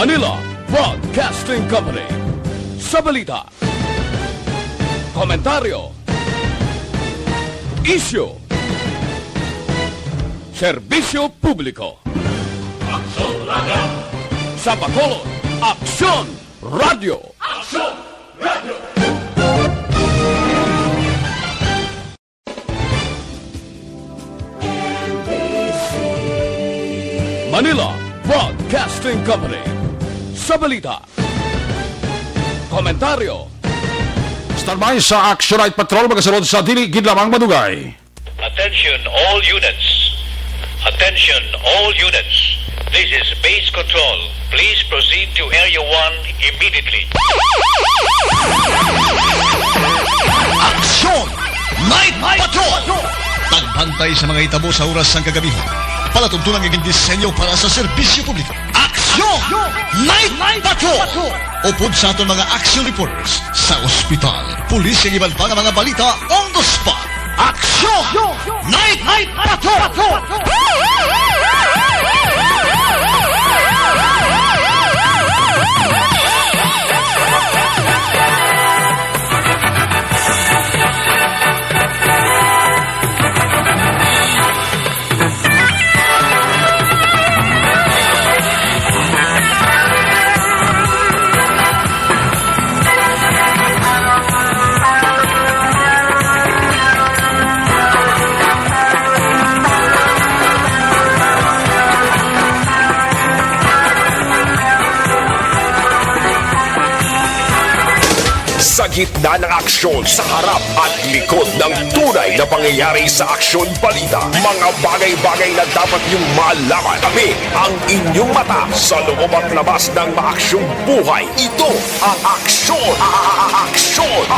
Manila Broadcasting Company. Sa balita, komentaryo, isyu, serbisyo publiko. Aksyon Radio! Sa Bacolod, Aksyon Radio! Aksyon Radio! Manila Broadcasting Company. Sa balita, komentaryo, Standby sa Action Night Patrol magasunod sa dili gid lamang madugay. Attention all units. Attention all units. This is base control. Please proceed to Area 1 immediately. Aksyon! Night Patrol! Tagbantay sa mga itabo sa oras ng kagabihan. Palatuntunan ng disenyo para sa serbisyo publiko. Aksyon! Night Patrol! Upod sa aton mga action reporters sa ospital, pulis ang iban pa ng mga balita on the spot. Aksyon! Night Patrol! Sa gitna ng aksyon, sa harap at likod ng tunay na pangyayari sa Aksyon Balita, mga bagay-bagay na dapat niyong malaman. Kami ang inyong mata sa loob at labas ng maaksyong buhay. Ito ang Aksyon!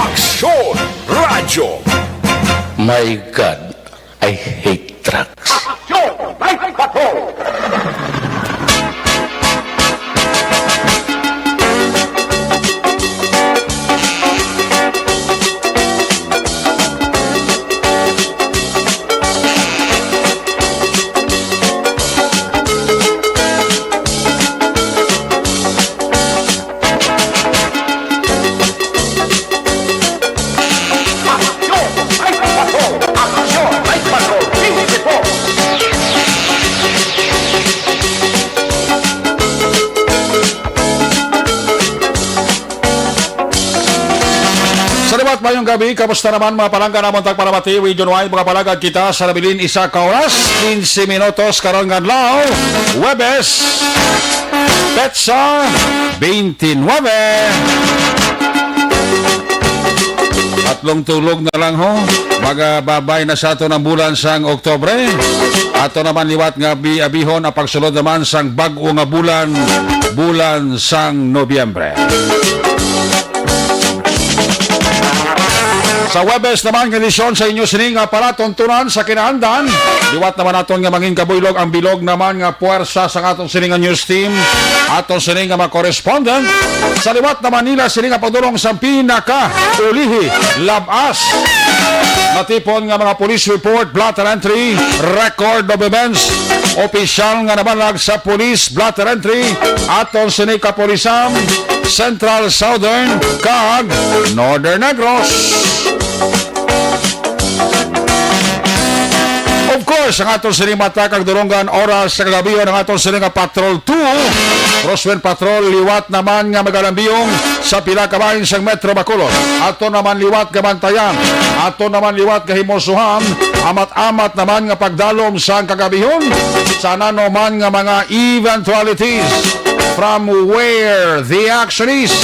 Aksyon Radio! My God, I hate trucks. Aksyon! Night Patrol! Salamat mayong gabi. Kamusta naman mga palangga namon tagparamati? Region wide mga palagad kita sa nabilin isa ka oras 15 minutos karon nga adlaw Huwebes Petsa 29. Tatlong tulog na lang ho. Magababay na sa ato ng bulan sang Oktobre. Ato naman liwat nga abihon ang pagsulod naman sang bag-o nga bulan sang Nobyembre. Sa Huwebes naman kondisyon sa inyo sining nga para tuntunan sa kinaandan. Liwat naman aton nga mangin kabuylog ang bilog naman nga puwersa sa atong sining nga news team. Aton sining nga mga correspondent. Sa liwat naman nila sining nga pagdurong sa pinaka ulihi labas. Natipon nga mga police report, blotter entry, record of events. Opisyal nga nabalag sa police blotter entry. Aton sining kapolisam Central, Southern, kag Northern Negros. Of course, ang atong sining mata kag duronggan oras sa kagabihan ang atong sining Patrol 2. Crosswind Patrol liwat naman nga magalambiyong sa pila ka bahin sa Metro Bacolod. Ato naman liwat ka bantayan. Ato naman liwat ka himosuhan. Amat-amat naman nga pagdalom sa kagabihon. Sana naman nga mga eventualities from where the action is.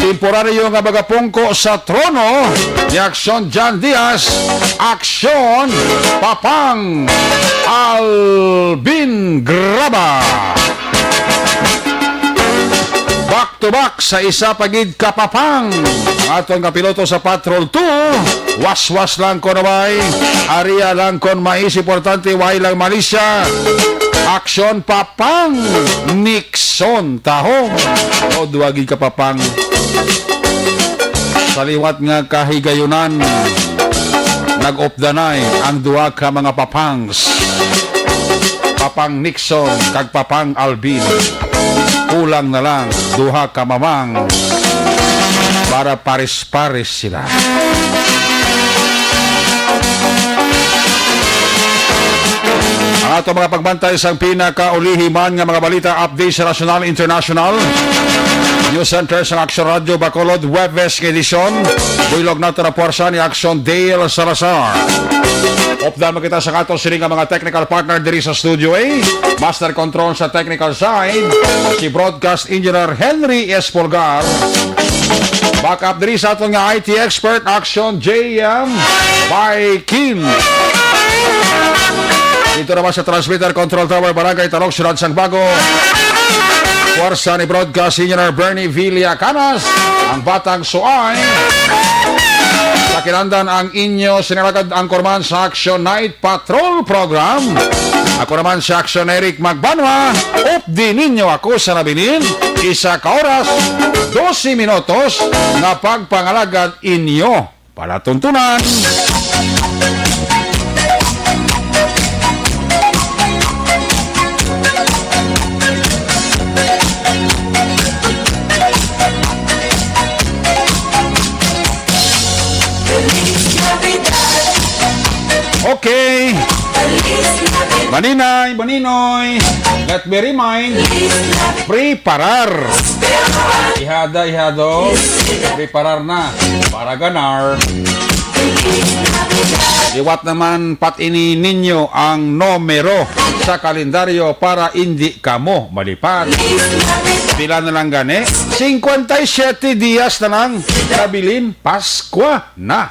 Temporaryo nga bagapungko sa trono ni Aksyon John Diaz, Aksyon Papang Alvin Graba. Back to back sa isa pagid kapapang. Ang aton kapiloto sa Patrol 2, waswas lang ko na bay, ariya lang kon mais importante, way lang Malaysia. Aksyon Papang Nixon Tahong. O duwagi kapapang. Sa liwat nga kahigayunan, nag-opdanay ang duwa ka mga papangs. Papang Nixon kag Papang Alvin. Kulang na lang duha ka mamang para pares-pares sila. Ang ato mga pagbantay sa pinakaulihiman nga mga balita update sa national international. News Center sa Action Radio Bacolod Webes edisyon. Builog nato na puwersa ni Action Dale Salazar. Opdal makita sa ato sining mga technical partner diri sa Studio A. Master Control sa technical side si Broadcast Engineer Henry S. Polgar. Backup diri sa ato nga IT expert Action JM by Kim. Dito naman sa Transmitter Control Tower Barangay Talog Syudad Sangbago. Puwersa ni Broadcast Engineer Bernie Villa Canas. Ang Batang Suay. Sa kinandan ang inyo sinalagad anchorman sa Action Night Patrol Program. Ako naman si Action Eric Magbanwa. Updi ninyo ako sa nabilin. Isa ka oras, 12 minutos na pagpangalagad inyo. Palatuntunan. Okay. Maninay, maninoy, let me remind, preparar. Ihado, preparar na para ganar. Iwat naman patini ninyo ang numero sa kalendaryo para hindi kamo malipat. Pila na lang gani? 57 dias na lang kabilin Pasko na.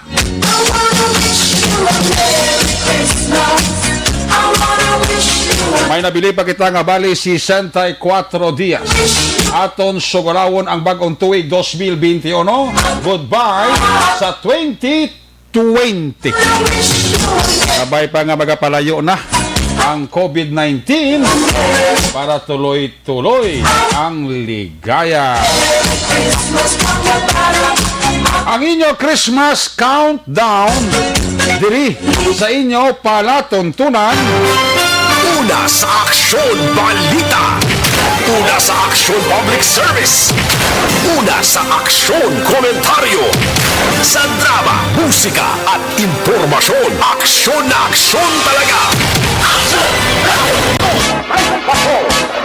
May nabili pa kita nga bali 64 dias. Aton sugulawon ang bagong tuig 2021. Goodbye sa 2020. Sabay pa nga magapalayo na ang COVID-19 para tuloy-tuloy ang ligaya. Ang inyo Christmas countdown diri sa inyo palatuntunan. Una sa Aksyon Balita. Una sa Aksyon Public Service. Una sa Aksyon Komentaryo. Sa drama, musika at impormasyon. Aksyon na aksyon talaga.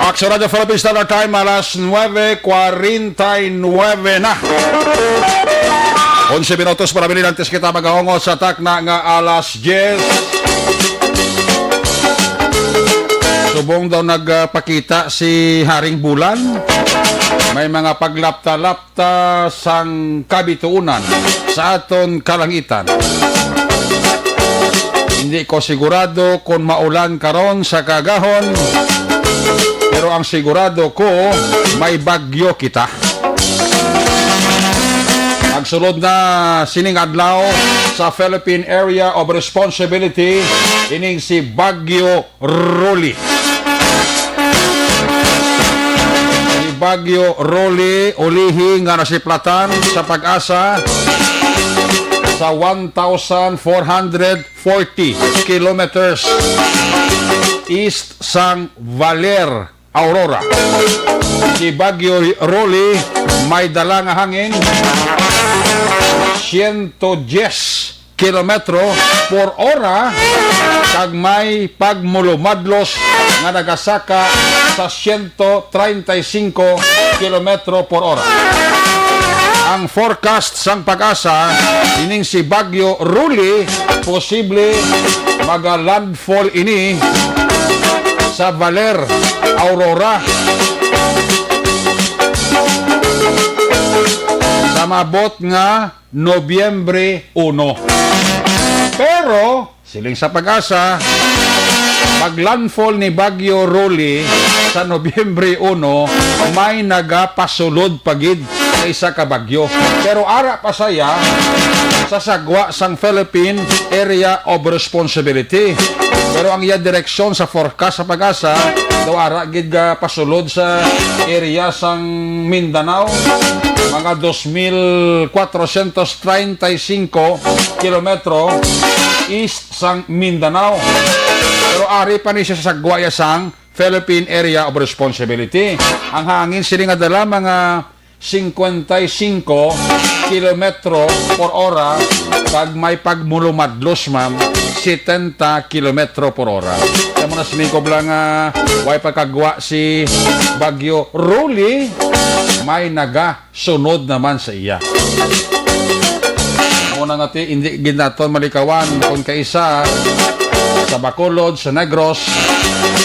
Action Radio Philippines Standard Time alas 9:49 na. 11 minutos para bilhin antes kita mag-aungot sa takna nga alas 10. Subong daw nagpakita si Haring Bulan. May mga paglapta-lapta sang kabituunan sa aton kalangitan. Hindi ko sigurado kung maulan karon sa kagahon, pero ang sigurado ko may bagyo kita. Magsulod na sining adlaw sa Philippine Area of Responsibility ining si Bagyo Rolly. Si Bagyo Rolly ulihi nga nasiplatan sa Pag-asa sa 1,440 kilometers east sang Valer, Aurora. Si Bagyo Rolly may dala nga hangin 110 kilometro por hora kag may pagmulumadlos nga nagasaka sa 135 kilometro por hora. Ang forecast sang Pag-asa ining si Bagyo Rolly posible mag-landfall ini sa Valer, Aurora sa mabot nga Nobyembre 1. Pero siling sa Pag-asa, pag-landfall ni Bagyo Rolly sa Nobyembre 1 may nagapasulod pagid sa isa ka bagyo. Pero ara pa saya sa sagwa sang Philippine Area of Responsibility. Pero ang iya direksyon sa forecast sa Pag-asa daw ara gid pasulod sa area sang Mindanao, mga 2,435 kilometro east sang Mindanao. Pero ari pa ni siya sa sagwaya sang Philippine Area of Responsibility. Ang hangin sila nga dala mga 55 kilometro por hora pag may pagmulumadlos ma'am 70 kilometro por hora. Kaya mo na sinikob lang way pagkagwa si Bagyo Rolly, may naga-sunod naman sa iya. Muna nga hindi ginaton malikawan kung kaisa sa Bacolod, sa Negros,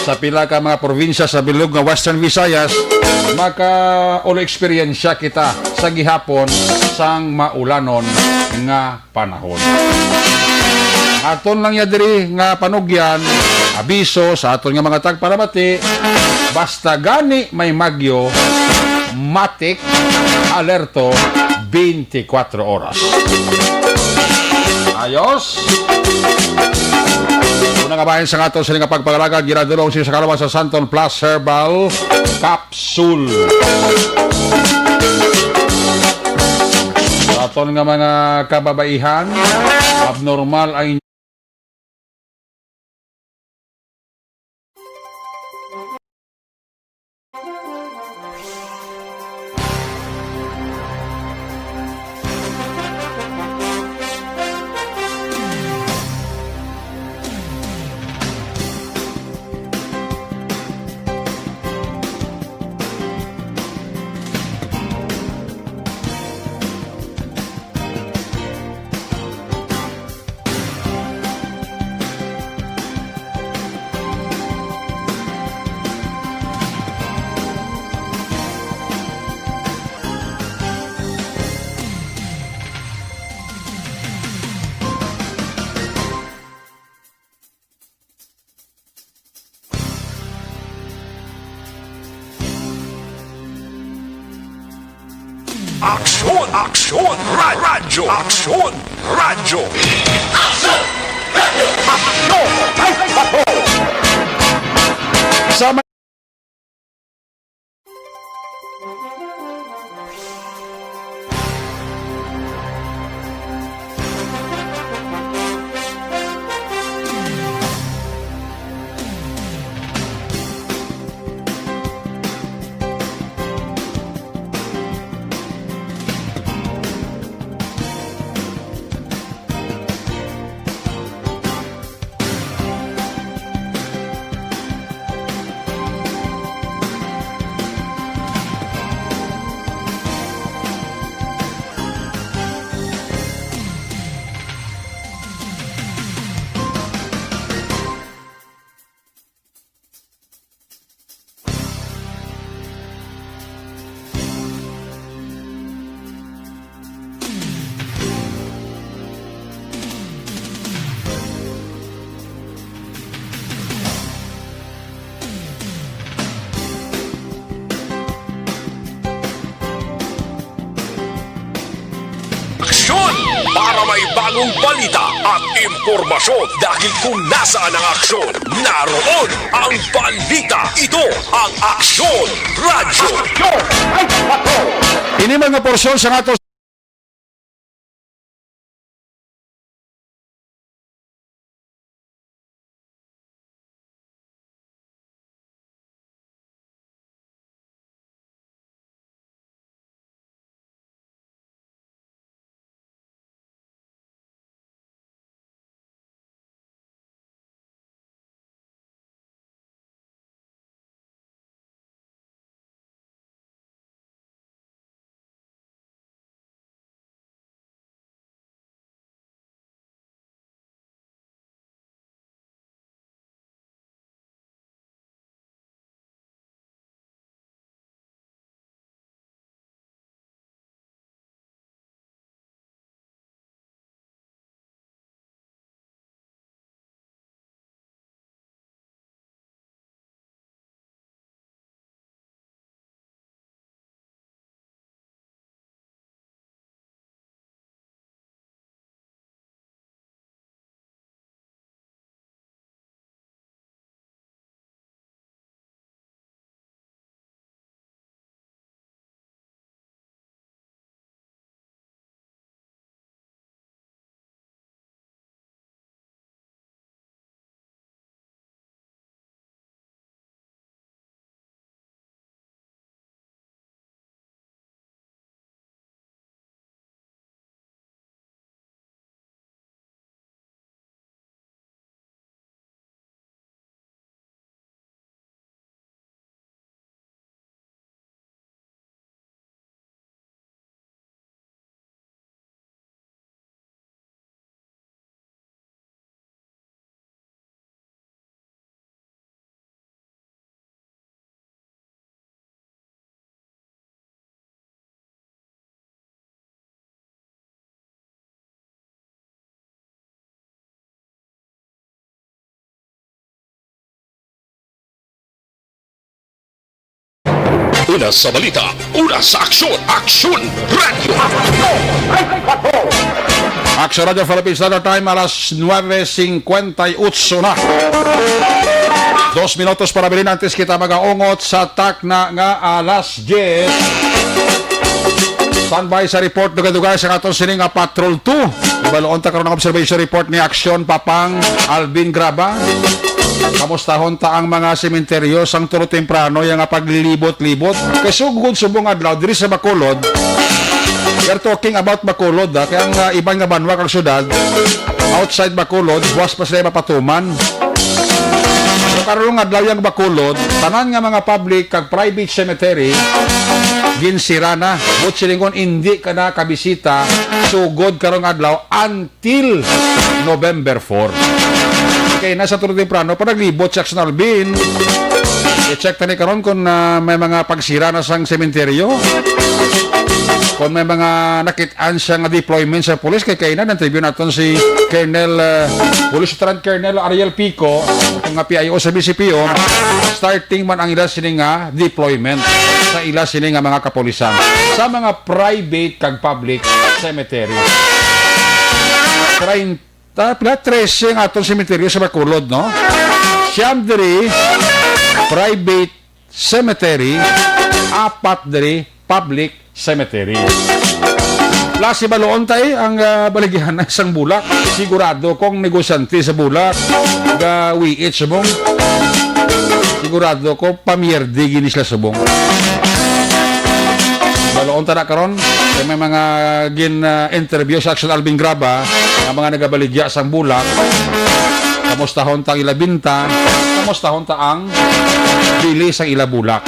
sa pila ka mga probinsya sa bilog ng Western Visayas, ulo eksperyensya kita sa gihapon sang maulanon nga panahon. Aton lang ya diri nga panugyan, abiso sa aton nga mga tagparamati, basta gani may magyo, matik, alerto, 24 oras. Ayos! Unang kabahin sa aton sa nga pagpagalagad, ginadulong siya sa kalaban sa Santon Plus Herbal Capsule. Sa aton nga mga kababaihan, abnormal ay Aksyon! Aksyon! Radyo! Aksyon! Radyo! sa Aksyon! Para may bagong balita at impormasyon dahil kung nasaan ang aksyon, naroon ang balita. Ito ang Aksyon Radyo. ini mga porsyon sa ato Una sa balita, una sa aksyon, Aksyon Radio. Action Radio Philippines Standard Time, alas 9:58 na. 2 minutos para bilhin antes kita magaungot sa takna nga alas 10. Standby sa report dugay-dugay sa atong sining nga Patrol 2. Baloon ta karon ang observation report ni Aksyon Papang Alvin Graba. Kamustahon ta ang mga sementeryo sang tulo temprano yang nga paglilibot-libot. Kay sugod subong adlaw diri sa Bacolod. We're talking about Bacolod, kaya ang ibang nga banwa kang syudad outside Bacolod, buwas pa sila mapatuman. So karon nga adlaw yang Bacolod, tanan nga mga public kag private cemetery ginsira na. But silingon hindi ka na kabisita sugod karong adlaw until November 4. Okay, nasa tulo temprano pa naglibot sa Action Alvin. I-check tani karon kung may mga pagsira na sang sementeryo. Kung may mga nakitaan siya nga deployment sa police, kay kainan interview natin si Colonel Police Lieutenant Colonel Ariel Pico, ang nga PIO sa BCPO, starting man ang ila sini nga deployment sa ila sini nga mga kapolisan sa mga private kag public cemetery. 13 nga atong cemetery sa Bacolod, no? Siyam diri private cemetery, 4 diri public cemetery. Lasi baloon tayo ang baligyan ng isang bulak. Sigurado kong negosyante sa bulak ga wiit subong. Sigurado ko pamiyerdi gini sila subong. Baloon ta na karon kay may mga interview sa Action Alvin Graba ang mga nagabaligya sang bulak. Kamustahon ta ila binta, kamustahon ta ang bili sang ila bulak.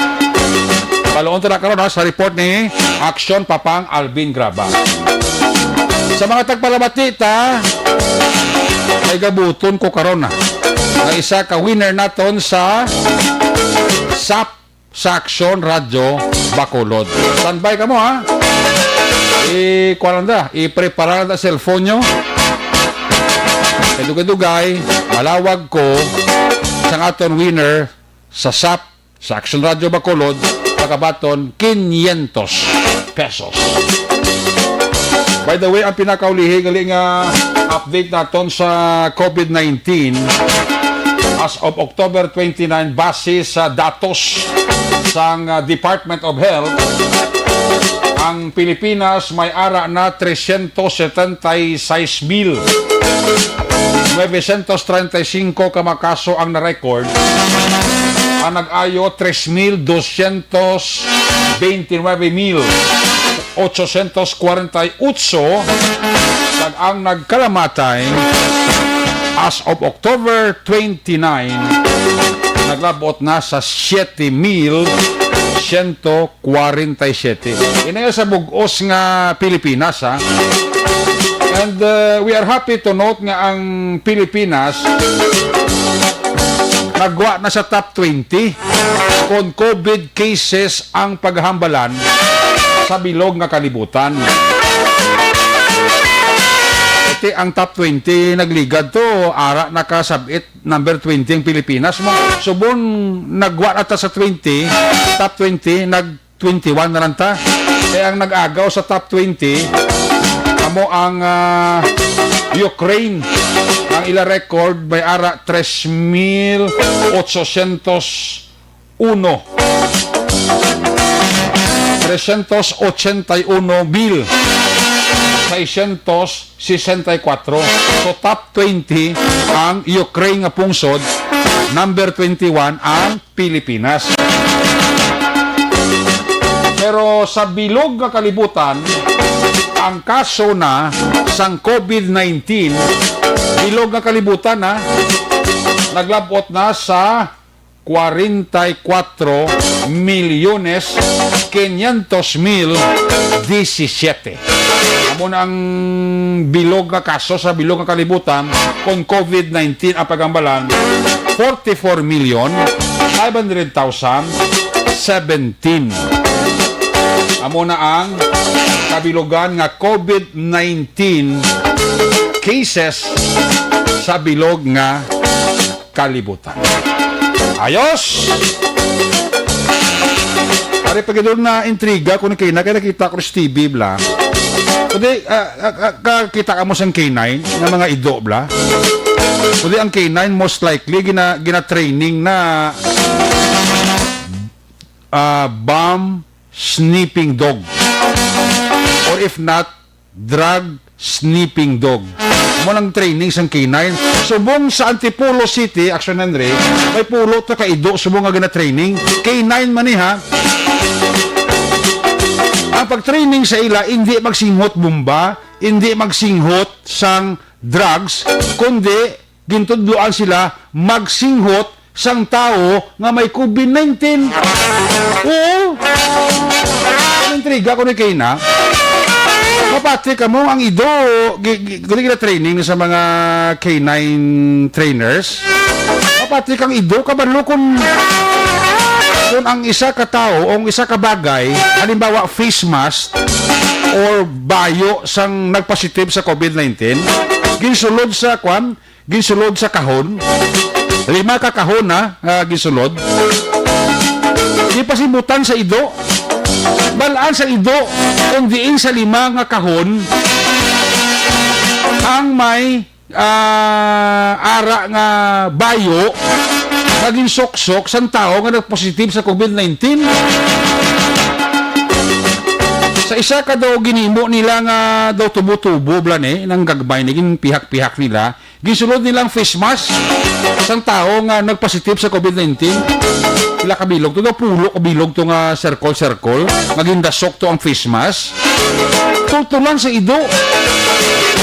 Baloon ta na karon sa report ni Action Papang Alvin Graba. Sa mga tagpalabati ta, may gabuton ko karon na isa ka winner naton sa SAP sa Action Radio Bacolod. Standby ka mo ha. I-prepara na cellphone nyo. Dugay-dugay, malawag ko sa aton winner sa SAP sa Action Radio Bacolod. Pagkabaton, 500 pesos. By the way, ang pinakaulihi galing update naton sa COVID-19 as of October 29 base sa datos sa Department of Health, ang Pilipinas may ara na 376,935 kamakaso ang na-record. Ang nag-ayo 3,229,848 at ang nagkalamatay as of October 29 naglabot na sa 7,147. Inayo sa bugos nga Pilipinas ha. And we are happy to note nga ang Pilipinas nagwa na sa top 20 kung COVID cases ang paghambalan sa bilog nga kalibutan. Iti ang top 20 nagligad to, ara nakasabit number 20 ang Pilipinas mo. Subon nagwa na ta sa 20, top 20 nag 21 na lang ta. Kaya ang nag-agaw sa top 20 amo ang Ukraine. Ang ila record may ara 381,664. So top 20 ang Ukraine nga pungsod, number 21 ang Pilipinas. Pero sa bilog nga kalibutan, ang kaso na sang COVID-19, bilog nga kalibutan na naglabot na sa 44,500,017. Amo na ang bilog nga kaso sa bilog nga kalibutan kung COVID-19 ang pagambalan, 44,500,017. Amo na ang kabilogan nga COVID-19 cases sa bilog nga kalibutan. Ayos! Ari pag doon na intriga kung kay kaya nakita ko si TV bla. Kundi kita ka mo sang K9 nga mga ido bla. Kundi ang K9 most likely gina training na bomb sniffing dog. Or if not, drug sniffing dog. Mo nang training sang K9. Subong sa Antipolo City, Action Henry, may pulo to ka ido subong nga gina-training. K9 man ni ha. Ang pag-training sa ila, hindi magsinghot bomba, hindi magsinghot sang drugs, kundi gintudloan sila magsinghot sang tao nga may COVID-19. Oo. Intriga ko ni Kayna. Kapati ka mo ang ido, gila training sa mga K9 trainers. Kapati kang ido, kabalo kung ang isa ka tao o ang isa ka bagay, halimbawa face mask or bayo sang nagpositive sa COVID-19, ginsulod sa ginsulod sa kahon, 5 ka kahon na ginsulod, di pasimutan sa ido, balaan sa ido, kung diin sa 5 nga kahon, ang may ara nga bayo, naging sok-sok sang tao nga nagpositive sa COVID-19. Sa isa ka daw ginimo nila nga daw tubo-tubo blan nang gagbay naging pihak-pihak nila. Gisulod nilang face mask sang tao nga nagpositive sa COVID-19. Pila kabilog to daw pulo kabilog to nga circle maging dasok to ang face mask. Tutulan sa ido.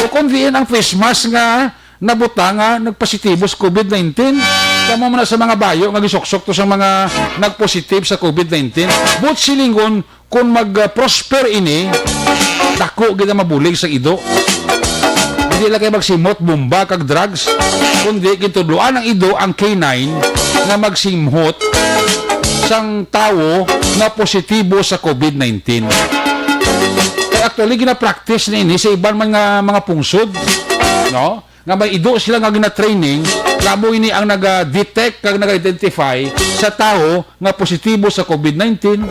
O kung diin ang face mask nga nabuta nga nagpositibo sa COVID-19. Tama mo na sa mga bayo nga gisoksok to sa mga nagpositive sa COVID-19. But silingon kung mag-prosper ini, dako gid mabulig sa ido. Hindi lang kayo magsimot bomba kag drugs, kundi gitudloan ang ido ang K9 nga magsimhot sang tao na positibo sa COVID-19. Kaya actually gina-practice na ini sa iban man nga mga pungsod, no? Nga may ido sila nga gina-training, lamo ini ang nag-detect kag nag-identify sa tao nga positibo sa COVID-19.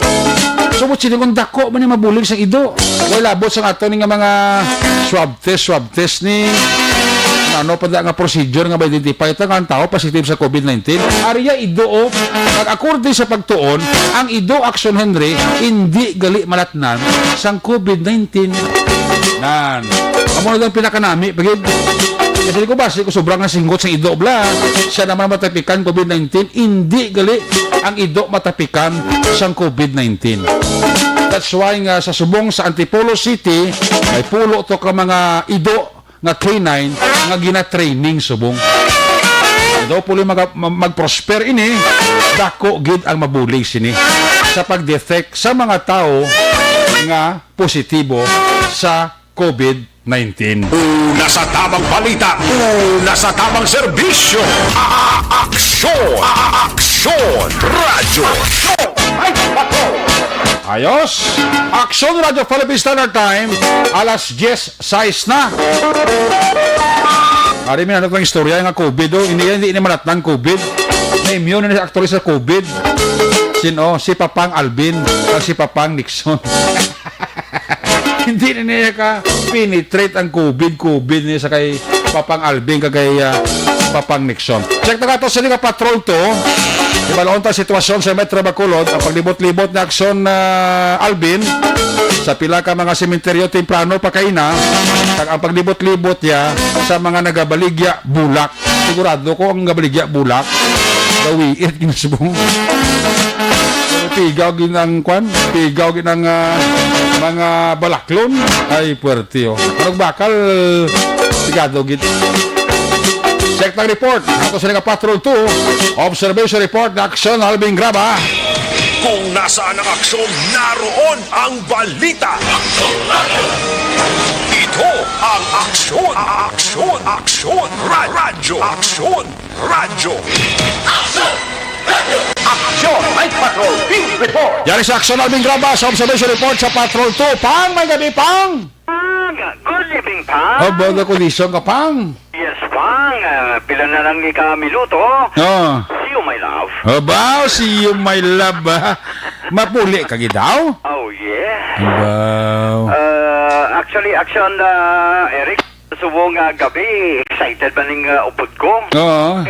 So, siningon dako man ni mabulig sa ido. Wala labot sa ato ni nga mga swab test ni ano pa nga procedure nga ma-identify ito nga ang tao positive sa COVID-19. Ariya ido o, pag-according sa pagtuon, ang ido Action Henry, hindi gali malatnan sang COVID-19. Nan. Amo na lang pinakanami, pagid kasi ko basi ko sobrang nasinggot sa ido bla. Siya naman matapikan COVID-19, hindi gali ang ido matapikan sang COVID-19. That's why nga sa subong sa Antipolo City, may pulo to ka mga ido nga K9 nga gina-training subong. Daw pulo mag-prosper ini, dako gid ang mabulig sini sa pag-detect sa mga tao nga positibo sa COVID-19. Una sa tamang balita, una sa tamang serbisyo. Aksyon! Aksyon! Radyo! Ayos! Aksyon Radio Philippine Standard Time, alas 10:06 na. Ari mi ano tong istorya nga COVID do, hindi malatnan COVID. Na immune na actually sa COVID. Si Papang Alvin at si Papang Nixon. Hindi na niya ka penetrate ang COVID niya sa kay Papang Alvin kagay Papang Nixon. Check na ka to sa Liga Patrol to. Ibalaon ta sitwasyon sa Metro Bacolod ang paglibot-libot na aksyon na Alvin sa pila ka mga sementeryo temprano pa kay na ang paglibot-libot ya sa mga nagabaligya bulak. Sigurado ko ang nagabaligya bulak gawiit ginasubong. Pigaw ginang pigaw ginang mga balaklon ay puerto. Ano bakal sigado gid. Check ng report. Ato sa Liga Patrol 2. Observation report na aksyon Alvin Graba. Kung nasaan ang aksyon, naroon ang balita. Ito ang aksyon. Aksyon. Aksyon. Radyo. Aksyon. Radyo. Aksyon. Night Patrol. Field Report. Yari sa aksyon Alvin Graba sa observation report sa Patrol 2. Pang, may gabi, Pang! Good evening, Pang. Oh, baga kondisyon ka, Pang. Yes, Pang. Papang, pila na lang ni ka minuto. Oh. See you, my love. Abaw, see you, my love, ha? Mapuli ka gidaw? Oh, yeah. Abaw. Actually, Eric, subong gabi, excited ba ning upod ko? Oo.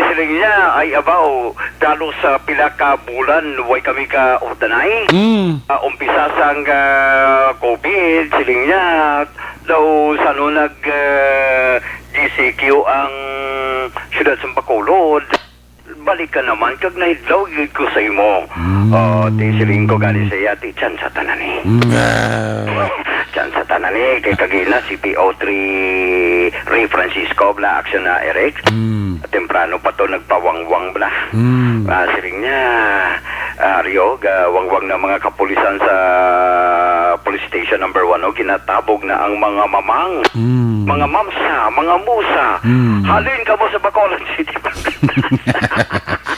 Sila niya, ay abaw, dalo sa pila ka bulan, way kami ka ordanay. Umpisa sang COVID, sila niya, daw sa nunag GCQ ang siyudad sa Bacolod. Balik ka naman, kag nahidlaw gid ko sa imo. Ti siling ko gali sa iya, ti chan sa tanani. Chan sa tanani, kay kagina si PO3 Ray Francisco, bla, action na Eric. Temprano pa to nagpawangwang, bla. Siling niya, Rio, wangwang na mga kapulisan sa police station number 1, ginatabog na ang mga mamang, mga mamsa, mga musa. Halin ka mo sa Bacolod City.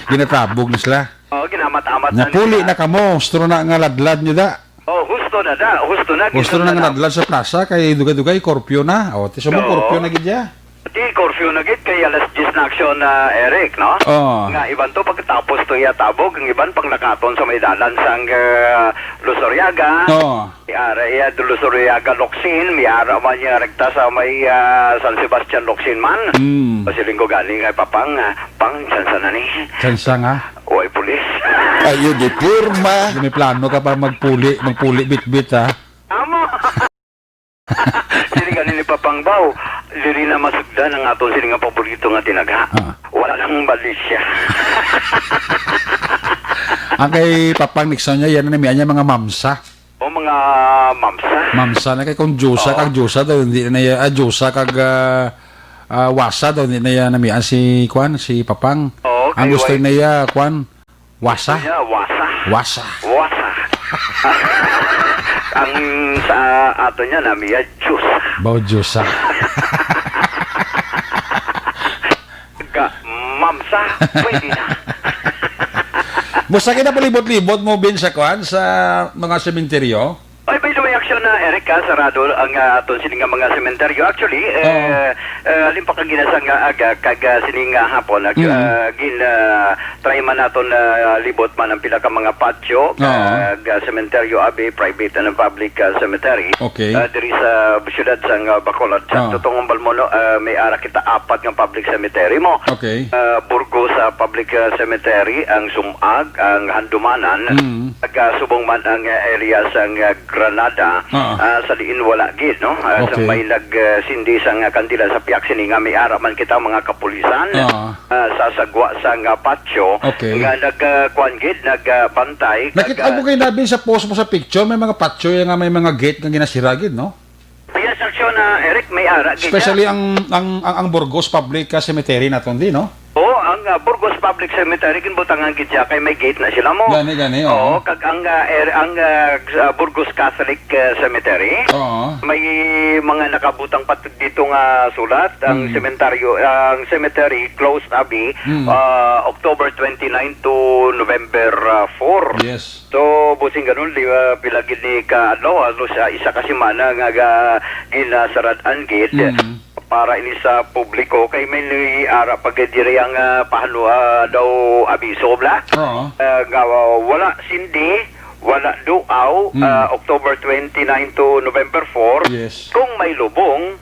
Ginatabog na sila. Ginamat-amat na Napuli nila. na kamo, gusto na nga ladlad nyo da. Husto na da, husto na. Gusto na nga ladlad sa plaza, kay dugay-dugay, korpyo na. O, tiso mo, Oo. korpyo na gidya. Di, curfew na git, kay alas 10 na aksyon na Eric, no? Oo. Nga, iban to, pagkatapos to yatabog, ang iban pang nakaton sa may dalan sang Lusoriaga. Oo. Iya, Lusoriaga, Locsin, miyara man niya rekta sa may San Sebastian, Locsin man. Pasiling ko galing kay Papang, pang, sansa na ni. Sansa nga. Uy, pulis. Ayun, di purma. May plano ka pa magpuli bit-bit, ha? Amo! Sili ganin ni Papang Baw, diri na masugdan ang aton sili nga paborito nga tinaga. Wala lang balis siya. Ang kay Papang Nixon niya, yan na niya mga mamsa. O mga mamsa. Mamsa na kay kung Diyosa, kag Diyosa daw, hindi na niya, Diyosa kag wasa daw, hindi na niya namian si Papang. Oo, Ang kay gusto White. na niya, wasa. Yeah, wasa. Wasa. Wasa. Ang sa ato niya namiya juice. Baw Diyosa. Ka mamsa, pwede na. Musta kita palibot-libot mo bin sa sa mga sementeryo? Ay, by the way, aksyon na Eric, sarado ang aton sining nga mga sementeryo. Actually, alin pa kag ginasang aga kag sining hapon try man naton libot man ang pila ka mga patio kag sementeryo abi private and public cemetery. Okay. Diri sa siyudad sang Bacolod. Sa totong balmono may ara kita apat nga public cemetery mo. Okay. Burgos sa public cemetery, ang Sumag, ang Handumanan, subong man ang area sang Granada, sa diin wala gid, no? Sa Okay. may nagsindi sang kandila sa piyak sini nga may ara man kita mga kapulisan, sa sagwa sang patio, Okay. nga nagkuan gid, nagbantay. Nakita ko kayo nabi sa post mo sa picture, may mga patio yung nga may mga gate nga ginasiragid, no? Yes, aksyon na Eric, may ara gid. Especially ang Burgos Public Cemetery naton di, no? Oo, ang Burgos Public Cemetery kinbutangan gid siya kay may gate na sila mo. Gani, Oo, kag ang Burgos Catholic Cemetery. Oo. May mga nakabutang pat dito nga sulat ang cemetery closed abi October 29 to November 4. Yes. So busing ganun pilagid ni ka adlaw sa isa kasi mana nga ginasaradan gid para ini sa publiko kay may ara pagdiri ang pahalo daw abiso bla. Oo. Nga wala sindi, wala duaw, October 29 to November 4. Yes. Kung may lubong,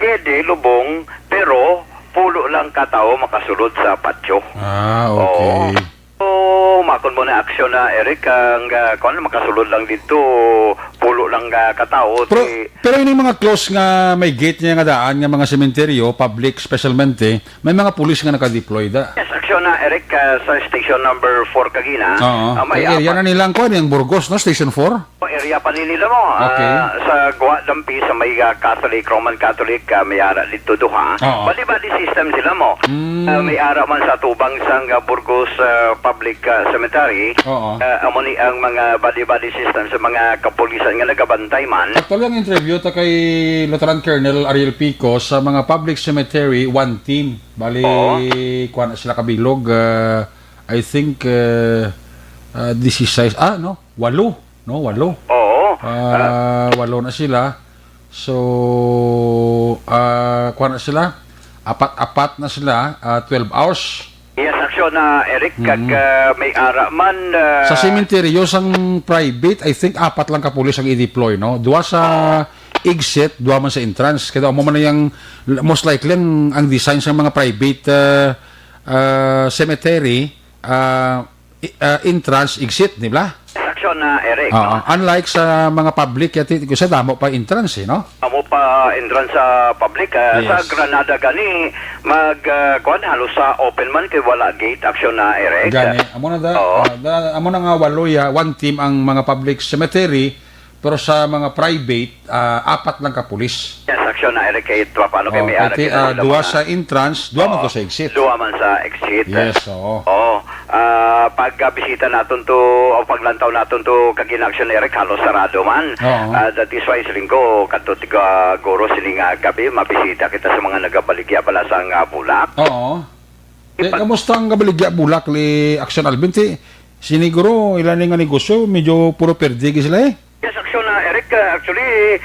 pwede lubong, pero pulo lang katao makasulod sa patio. Okay. So, makon mo na aksyon na Eric, ang kung makasulod lang dito, pulo lang katao. Pero yung mga close nga may gate niya nga daan nga mga sementeryo, public specialmente, may mga pulis nga naka-deploy da. Yes, aksyon na Eric, sa station number 4 kagina. Oo. May Area na nilang ko, yung Burgos, no? Station 4? area pa nila mo. Okay. Sa Guwa Dampi, sa may Catholic, Roman Catholic, may ara dito duha. Oo. Bali-bali system sila mo. May ara man sa tubang sang Burgos Public Cemetery. Oo. Amo ni ang mga bali-bali system sa mga kapulisan nga nagabantay man. Actually, ang interview ta kay Lieutenant Colonel Ariel Pico sa mga public cemetery, one team. Bali, kuha na sila kabilog. I think, 16, 8. No, 8. Oo. 8 na sila. So, kuha na sila. apat-apat na sila, 12 hours. Yes, aksyon na Eric, kag may ara man Sa sementeryo, sang private, I think apat lang kapulis ang i-deploy, no? Dua sa exit, dua man sa entrance. Kaya mo man na yung, most likely, ang design sa mga private cemetery, entrance, exit, di ba? aksyon na Eric. Unlike sa mga public, yati, kasi damo pa entrance, no? Amo pa entrance sa public sa Yes. Granada gani kuan halos sa open man kay wala gate aksyon na Eric. Gani, amo na Oo. amo na nga waloya, one team ang mga public cemetery, pero sa mga private, apat lang kapulis. Yes, aksyon na Eric kay paano kay may ara Kasi dua sa entrance, dua man to sa exit. Dua man sa exit. Yes, oo. Oo. Pag bisita naton to o paglantaw naton to kagin aksyon ni Eric halos sarado man. Oo. That is why siling ko kadto tiga guro siling gabi mabisita kita sa mga nagabaligya pala sa nga Bulak. Oo. Kamusta ang kabaligya Bulak li Action Alvin? Siniguro ilan nga negosyo, medyo puro perdigi sila eh. Yes, aksyon na Eric actually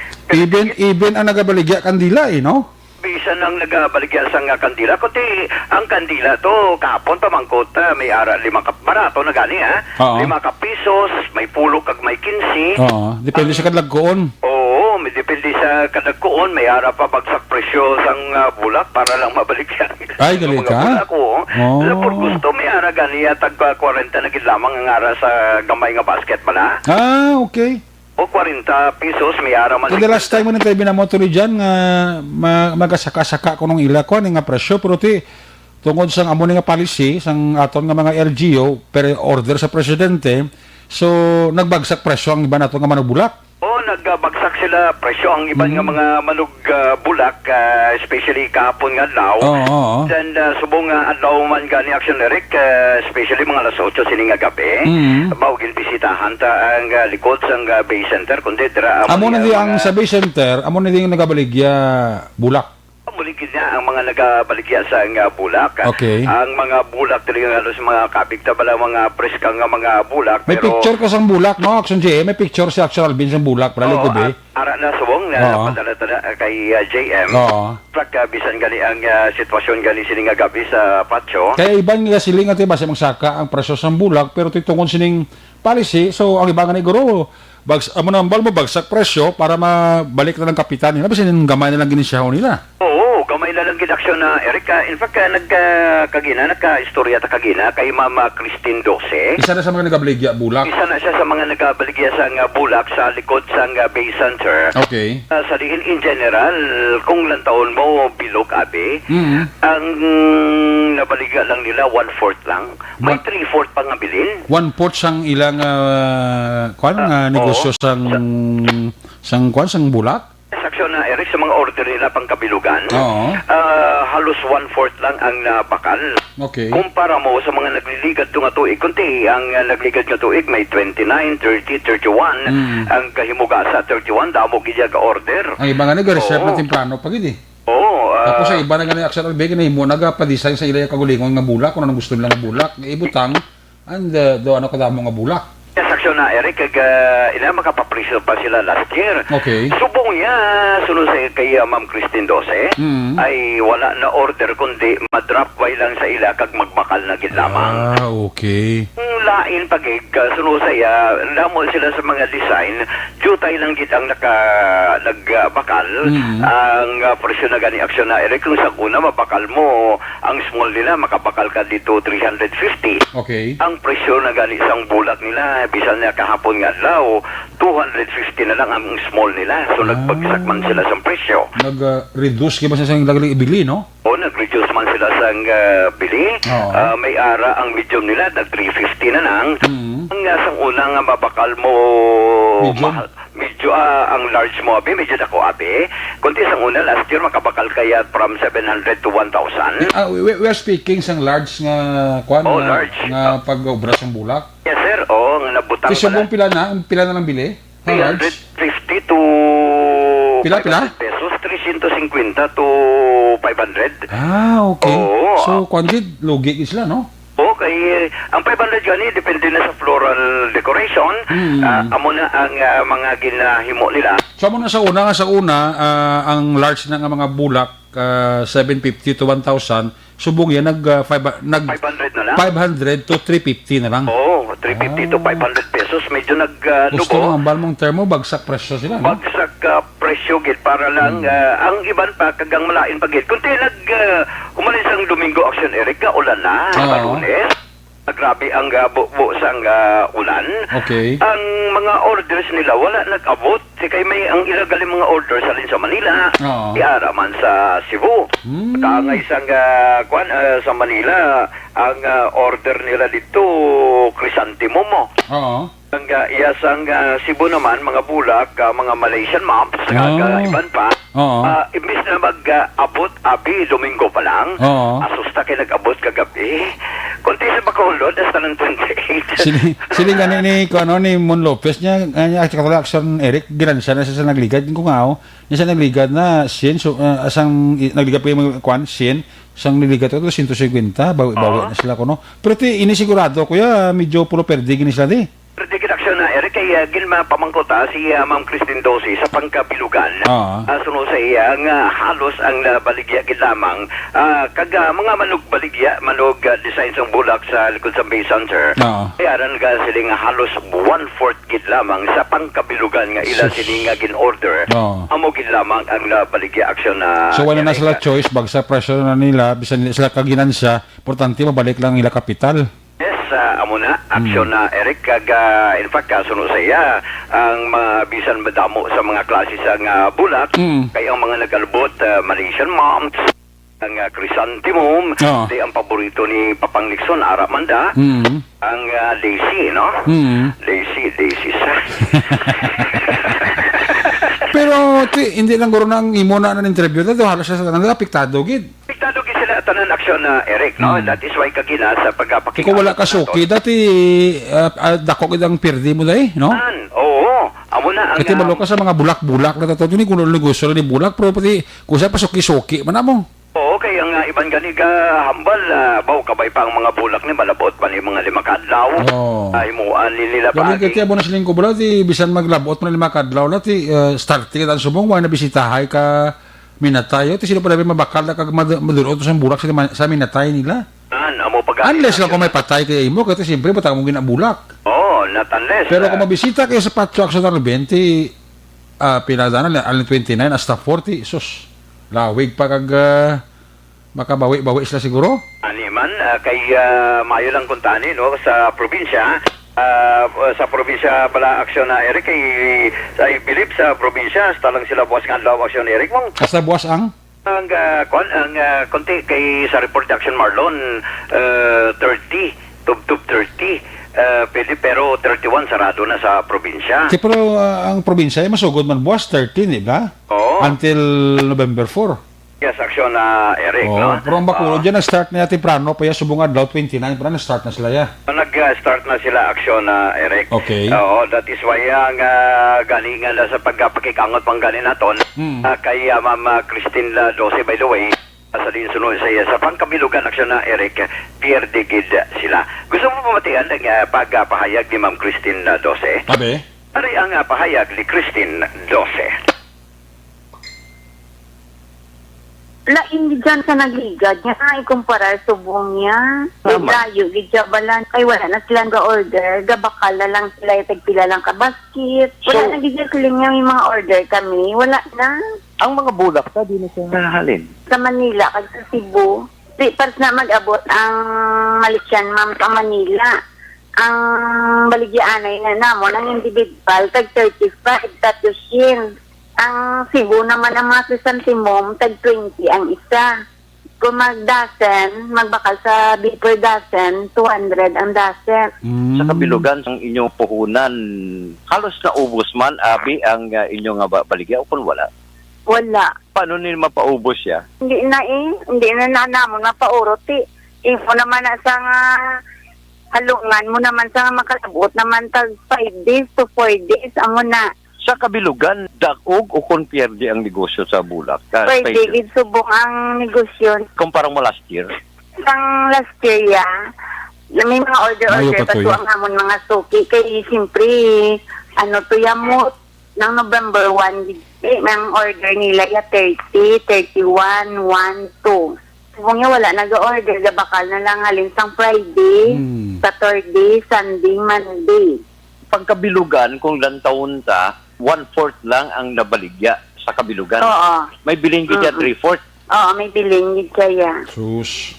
Even ang nagabaligya kandila eh, no? bisan ang nagabaligya sa nga kandila kundi ang kandila to kapon pamangkot may ara 5 ka barato na gani Oo. 5 ka pesos may pulo kag may 15. Oo, depende sa kadlagkoon. Oo, may depende sa kadagkoon, may ara pa bagsak presyo sang bulak para lang mabaligyan. Ay, gali ka? Bulak, oo. Oh. Por gusto, may ara gani tag 40 na gid lamang ang ara sa gamay nga basket pala. Okay. O 40 pesos, may ara man. The last time mo na tayo binamoto ni dyan, nga magasaka-saka ko nung ila ko, nga presyo, pero tungkol sa amo nga policy, sang aton nga mga LGO, per order sa presidente, so nagbagsak presyo ang iba nato nga manubulak. O nagbagsak sila presyo ang iban nga mga manug bulak, especially kahapon nga adlaw. Oo. Then subong adlaw man gani action Eric, especially mga alas 8 sini nga gabi. Baugin bisitahan ta ang likod sang Bay Center kundi dira Amo na di ang sa Bay Center, amo na di ang nagabaligya bulak. muligid niya ang mga nagabaligya sa nga bulak. Okay. Ang mga bulak talaga halos mga kabigta bala mga preska nga mga bulak. May picture ka sang bulak, no? Action J, may picture si Action Alvin sang bulak, para Oo, likubi. ara na subong na Oo. padala kay JM. Oo. Bisan gali ang sitwasyon gali sini nga gabi sa patio. Kaya iban nga siling ati base magsaka ang presyo sang bulak, pero tungkol sining policy, so ang iba nga ni guro, amo na mo bagsak presyo para mabalik na ng kapitan nila, basta yung gamay na lang ginisyaho nila. Oo, gamay na lang ginaksyon na Erika. In fact, nagka-istorya ta kagina kay Mama Christine Dose. Isa na sa mga nagabaligya bulak. Isa na siya sa mga nagabaligya sa nga bulak sa likod sa nga Bay Center. Okay. Sa diin in general, kung lang taon mo bilog abi, ang nabaliga lang nila 1/4 lang. May 3/4 pang bilin. 1/4 sang ilang negosyo sang bulak. Saksyon na Eric sa mga order nila pang kabilugan. Oo. Halos 1/4 lang ang bakal. Okay. Kumpara mo sa mga nagliligad nga tuig, kunti ang nagligad nga tuig may 29, 30, 31. Ang kahimuga sa 31 damo gidya ka order. Ang iba nga nag-reserve Oo. na timplano pag hindi. Oo. Tapos sa iba na nga Action Alvin, na mo nagapadesign sa ila kagulingon nga bulak, kung anong gusto nila nga bulak, ibutang, and do ano kadamo nga bulak. Saksyon na Eric, ina makapapriso pa sila last year. Okay. Subong niya, sunod sa kay Ma'am Christine Dose, ay wala na order kundi madrop way lang sa ila kag magbakal na gid lamang. Okay. Lain pagig sunod sa iya, lamol sila sa mga design, jutay lang gid ang nagbakal. Ang presyo na gani aksyon na Eric, kung sa una mabakal mo, ang small nila makabakal ka dito 350. Okay. Ang presyo na gani sang bulak nila, bisan na kahapon nga daw, 250 na lang ang small nila. So nagbagsak man sila sa presyo. Nag-reduce kaya ba siya sa lagli ibili, no? O nag-reduce man sila sa bili. Oo. May ara ang medium nila, nag 350 na lang. Ang sang una nga mabakal mo, Medium? medyo ang large mo abi, medyo dako abi. Kunti sang una last year makabakal kaya from 700 to 1,000. We are speaking sang large nga Oh, large. nga pag-obra sang bulak. Yes sir, o nga nabutang Kasi yung pila na lang bili? How large? 350 to Pila? 500 pesos, 350 to 500. Okay. Oo. So, kwanjid, lugi sila, no? O kay ang 500 gani depende na sa floral decoration. Amo na ang mga ginahimo nila. So mo na sa una, ang large na nga mga bulak 750 to 1,000, subong yan nag 500 na lang. 500 to 350 na lang. Oo, 350 to 500 pesos. Medyo Gusto nag-nubo. ng ambal mong termo, bagsak presyo sila, no? Bagsak presyo gid para lang ang iban pa kagang malain pagit. Kunti umalis ang Domingo Action Eric ulan na sa Lunes. Grabe ang buo sang ulan. Okay. Ang mga orders nila wala nag-abot. Kay may ang ilagali mga orders alin sa Manila. Oo. Iara man sa Cebu. Kangay sang sa Manila ang order nila dito Crisantemum mo. Oo. Ang iyasang Cebu naman, mga bulak, mga Malaysian maps, iban pa. Oo. Imbis na mag-abot, abi, Domingo pa lang, Oo. asusta kayo nag-abot kagabi. Kunti sa Bacolod, hasta ng 28. Sili nga ni Mon Lopez niya, actually action Eric, giran siya na siya sa nagligad. Kung nga niya siya nagligad na sin, so, asang nagligad pa yung mga sin, sang niligat ito, 150, bawi na sila ko, no? Pero inisigurado, kuya, medyo puro perdi, gini sila di. Perdigid aksyon na, Eric, kay Gilma pamangkota si Ma'am Christine Dosi sa pangkabilugan. Sunod sa iya, nga halos ang baligya gid lamang. Kaga mga manog baligya, manog design sang bulak sa likod sa Bay Center. Kayaran ka sila nga halos 1/4 gid lamang sa pangkabilugan nga ila sila nga gin-order. Amo gid lamang ang baligya aksyon na. So wala na sila choice, bagsa presyo na nila, bisan sila kaginansya, importante mabalik lang ila kapital. Amo na, aksyon na Eric, in fact, kasunod sa iya, ang mga bisan madamo sa mga klase sa bulak, kaya ang mga nagalbot, Malaysian moms, ang Crisantemum, di ang paborito ni Papang Nixon, Aramanda, ang Daisy, no? Daisy sa. Pero hindi lang guro nang imo na ng interview dito, halos sa kanila apektado gid. Apektado gid sila tanan aksyon na Eric, no? That is why kagina sa pagpapakita. Kung wala ka suki, dati dako gid ang perdi mo dai, no? Oo, amo na ang Kasi malo ka sa mga bulak-bulak na tato ni kuno negosyo ni bulak, pero pati kusa pa suki-suki man mo. Oo, kaya nga ibang gani ka hambal, baw kabay pa ang mga bulak ni malabot pa ni mga 5 kadlaw. Ay mo nila pa. Dali kaya mo na siling ko bala ti bisan maglabot man 5 kadlaw na ti starting dan subong wa na bisitahay ka minatayo ti sino pa dapat mabakal na kag madurot sa bulak sa minatay nila. Amo pag unless lang kung may patay kay imo kasi siyempre patang mo ginabulak. Not unless. Pero kung mabisita kayo sa Patio Action ng 20 pinadanan alin 29 hasta 40 sus. Lawig pa kag makabawi-bawi sila siguro. Animan kay mayo lang kuntani no sa probinsya. Sa probinsya pala aksyon na Eric I believe sa probinsya hasta lang sila buwas nga law aksyon Eric mong. Hasta buwas ang konti kay sa report action Marlon 30 tub 30 pero 31 sarado na sa probinsya. Pero ang probinsya ay masugod man buwas 13, di ba? Oo. Until November 4. Yes, aksyon na Eric, no? Pero ang Bacolod dyan, nag-start na yatin prano, pa yung subong adlaw 29, pero nag-start na sila ya. Nag-start na sila aksyon na Eric. Okay. Oo, that is why ang gani nga sa pagpakikangot pang gani naton kay Ma'am Christine Dosi, by the way, sa din sunod sa iya sa pangkabilugan aksyon na Eric, Pierre de Gid sila. Gusto mo pamatian ang pagpahayag ni Ma'am Christine Dosi? Sabi? Ari ang pahayag ni Christine Dosi. Lain dyan sa nagligad niya, ikumpara subong niya. Layo, gidyabalan. Ay, wala na silang ga-order. Gabakal na lang sila, tagpila lang ka basket. Wala na gidya sila nga may mga order kami. Wala na. Ang mga bulak sa di na siya nahalin. Sa Manila, kag sa Cebu. Pars na mag-abot ang Malaysian ma'am sa Manila. Ang baligyaanay na namon, ang individual, tag 35, tatushin. Ang Cebu naman ang mga Crisantemum, tag 20 ang isa. Kung mag-dozen, magbakal sa per dozen, 200 ang dozen. Sa kabilugan ng inyong puhunan, halos na ubos man, abi, ang inyong baligya o kung wala? Wala. Paano nila mapaubos siya? Hindi na namon mapaurot. Info naman na sa halungan mo naman sa makalabot naman tag 5 days to 4 days. Amo na. Sa kabilugan, dakog o kung pierde ang negosyo sa bulak? Pwede, subong ang negosyo. Kumpara mo last year? Ang last year, may mga Mayo order pa to, pa to ang amon mga suki. Kaya siyempre, to yamot ng November 1, ang order nila ya 30, 31, 1, 2. Kung niya wala nag-order, bakal na lang halin sang Friday, Saturday, Sunday, Monday. Pagkabilugan, kung ilang taon ta, 1/4 lang ang nabaligya sa kabilugan. Oo. May biling kita 3/4. Oo, may bilingid kaya. Sus.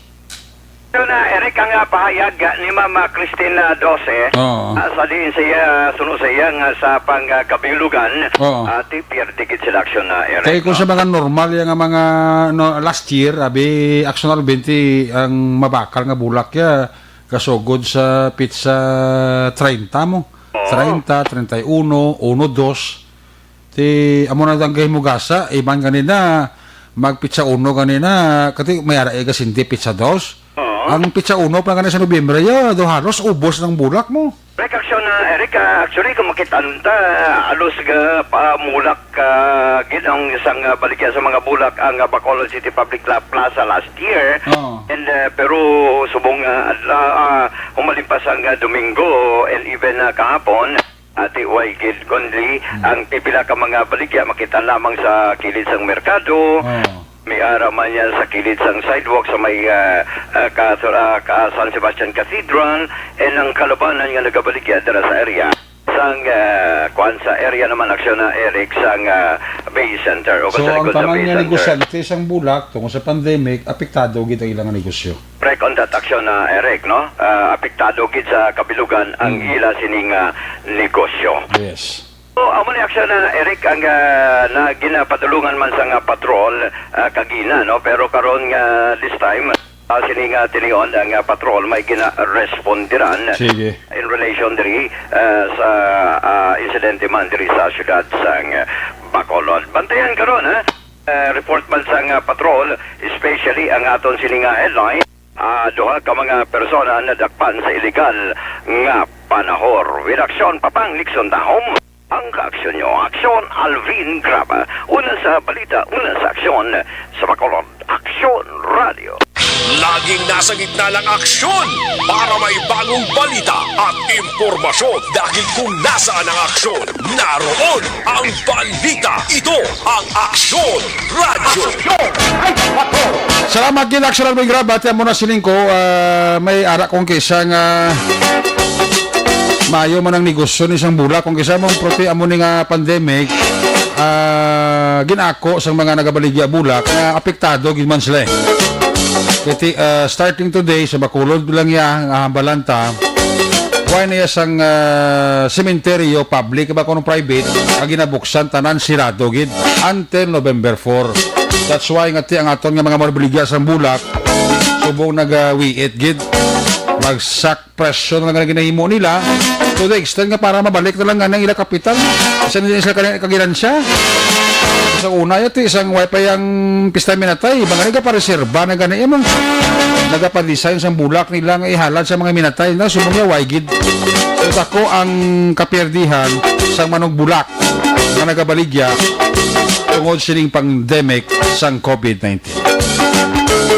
So na, Eric, ang pahayag ni Mama Cristina Dose, Oo. sa din siya, sunod sa iya nga sa pangkabilugan, Oo. at ipiyerdikit sila aksyon na, Eric. Kaya kung sa mga normal yung mga last year, abi, Actional 20 ang mabakal nga bulak ya, kasugod sa pizza 30 mo. 30, 31, 1, 2. Amo na tanggay mo gasa, iban kanina, mag-pizza 1 kanina, kasi may ara egas hindi pizza 2. Ang pizza 1 pa kanina sa Nobyembre, do halos ubos ng bulak mo. Break action na, Eric, actually, kung makitaan ta, alos ga pamulak gid ang isang baligya sa mga bulak ang Bacolod City Public Plaza last year. Oo. And pero subong humalimpas ang Domingo and even kahapon, ati way gid kundi ang pipila ka mga baligya makita lamang sa kilid sang merkado. May araman yan sa kilid sang sidewalk sa may San Sebastian Cathedral and ang kalabanan nga nagabaligya dara sa area sang kuan sa area naman aksyon na Eric sang Bay Center o So, sa ang likod sa tamang Bay nga Center. negosyante isang bulak tungkol sa pandemic, apektado gito ang ilang negosyo. Break on that aksyon na Eric, no? Apektado gid sa kabilugan ang ila sining negosyo. Yes. So, amo ni aksyon na Eric ang na ginapadulungan man sa nga patrol kagina, no? Pero karon nga this time sining tinion ang patrol may gina-respondiran Sige. in relation diri sa insidente man diri sa syudad sang Bacolod. Bantayan karon ha. Report man sang patrol, especially ang aton sining headline, duha ka mga persona na dakpan sa illegal nga panahor. With aksyon papang Nixon Dahom. Ang kaaksyon nyo, Aksyon Alvin Graba. Una sa balita, una sa aksyon sa Bacolod. Aksyon Radio. Laging nasa gitna ng aksyon para may bagong balita at impormasyon dahil kung nasaan ang aksyon, naroon ang balita. Ito ang Aksyon Radio. Salamat din, Action Alvin Grab. At mo na silingko, may ara kong kisa nga mayo man ang negosyo ni isang bulak. Kung kisa mong prote amo ni nga pandemic, ginako sa mga nagabaligya bulak, apektado gid man sila. Kasi starting today sa Bacolod lang yang balanta, why na isang cementerio public ba kuno private ang ginabuksan tanan sirado gid until November 4. That's why nga ang aton nga mga marbaligya sa bulak subong nagawiit gid magsak presyo na nga ginahimo nila to the extent nga para mabalik na lang nga ng ila kapital isa nila sila kagiransya. Sa una yun, isang wifi ang pista minatay. Ibang nga pa reserva na gano'n. Emang nagapadesign sa bulak nila nga ihalad sa mga minatay na sumungya waigid. So ako ang kapierdihan sa manog bulak na nagabaligya tungod sining pandemic sang COVID-19.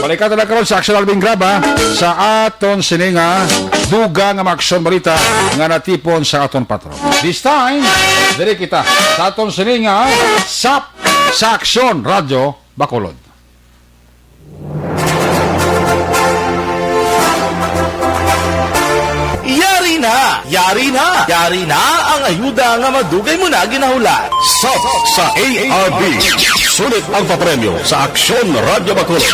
Balikan na karon sa Action Alvin Graba sa aton sininga duga nga maaksyon balita nga natipon sa aton patron. This time, diri kita sa aton sininga sa Action Radio Bacolod. Yari na ang ayuda nga madugay mo na ginahula. Sa ARB, sulit ang papremyo sa Aksyon Radio Bacolod.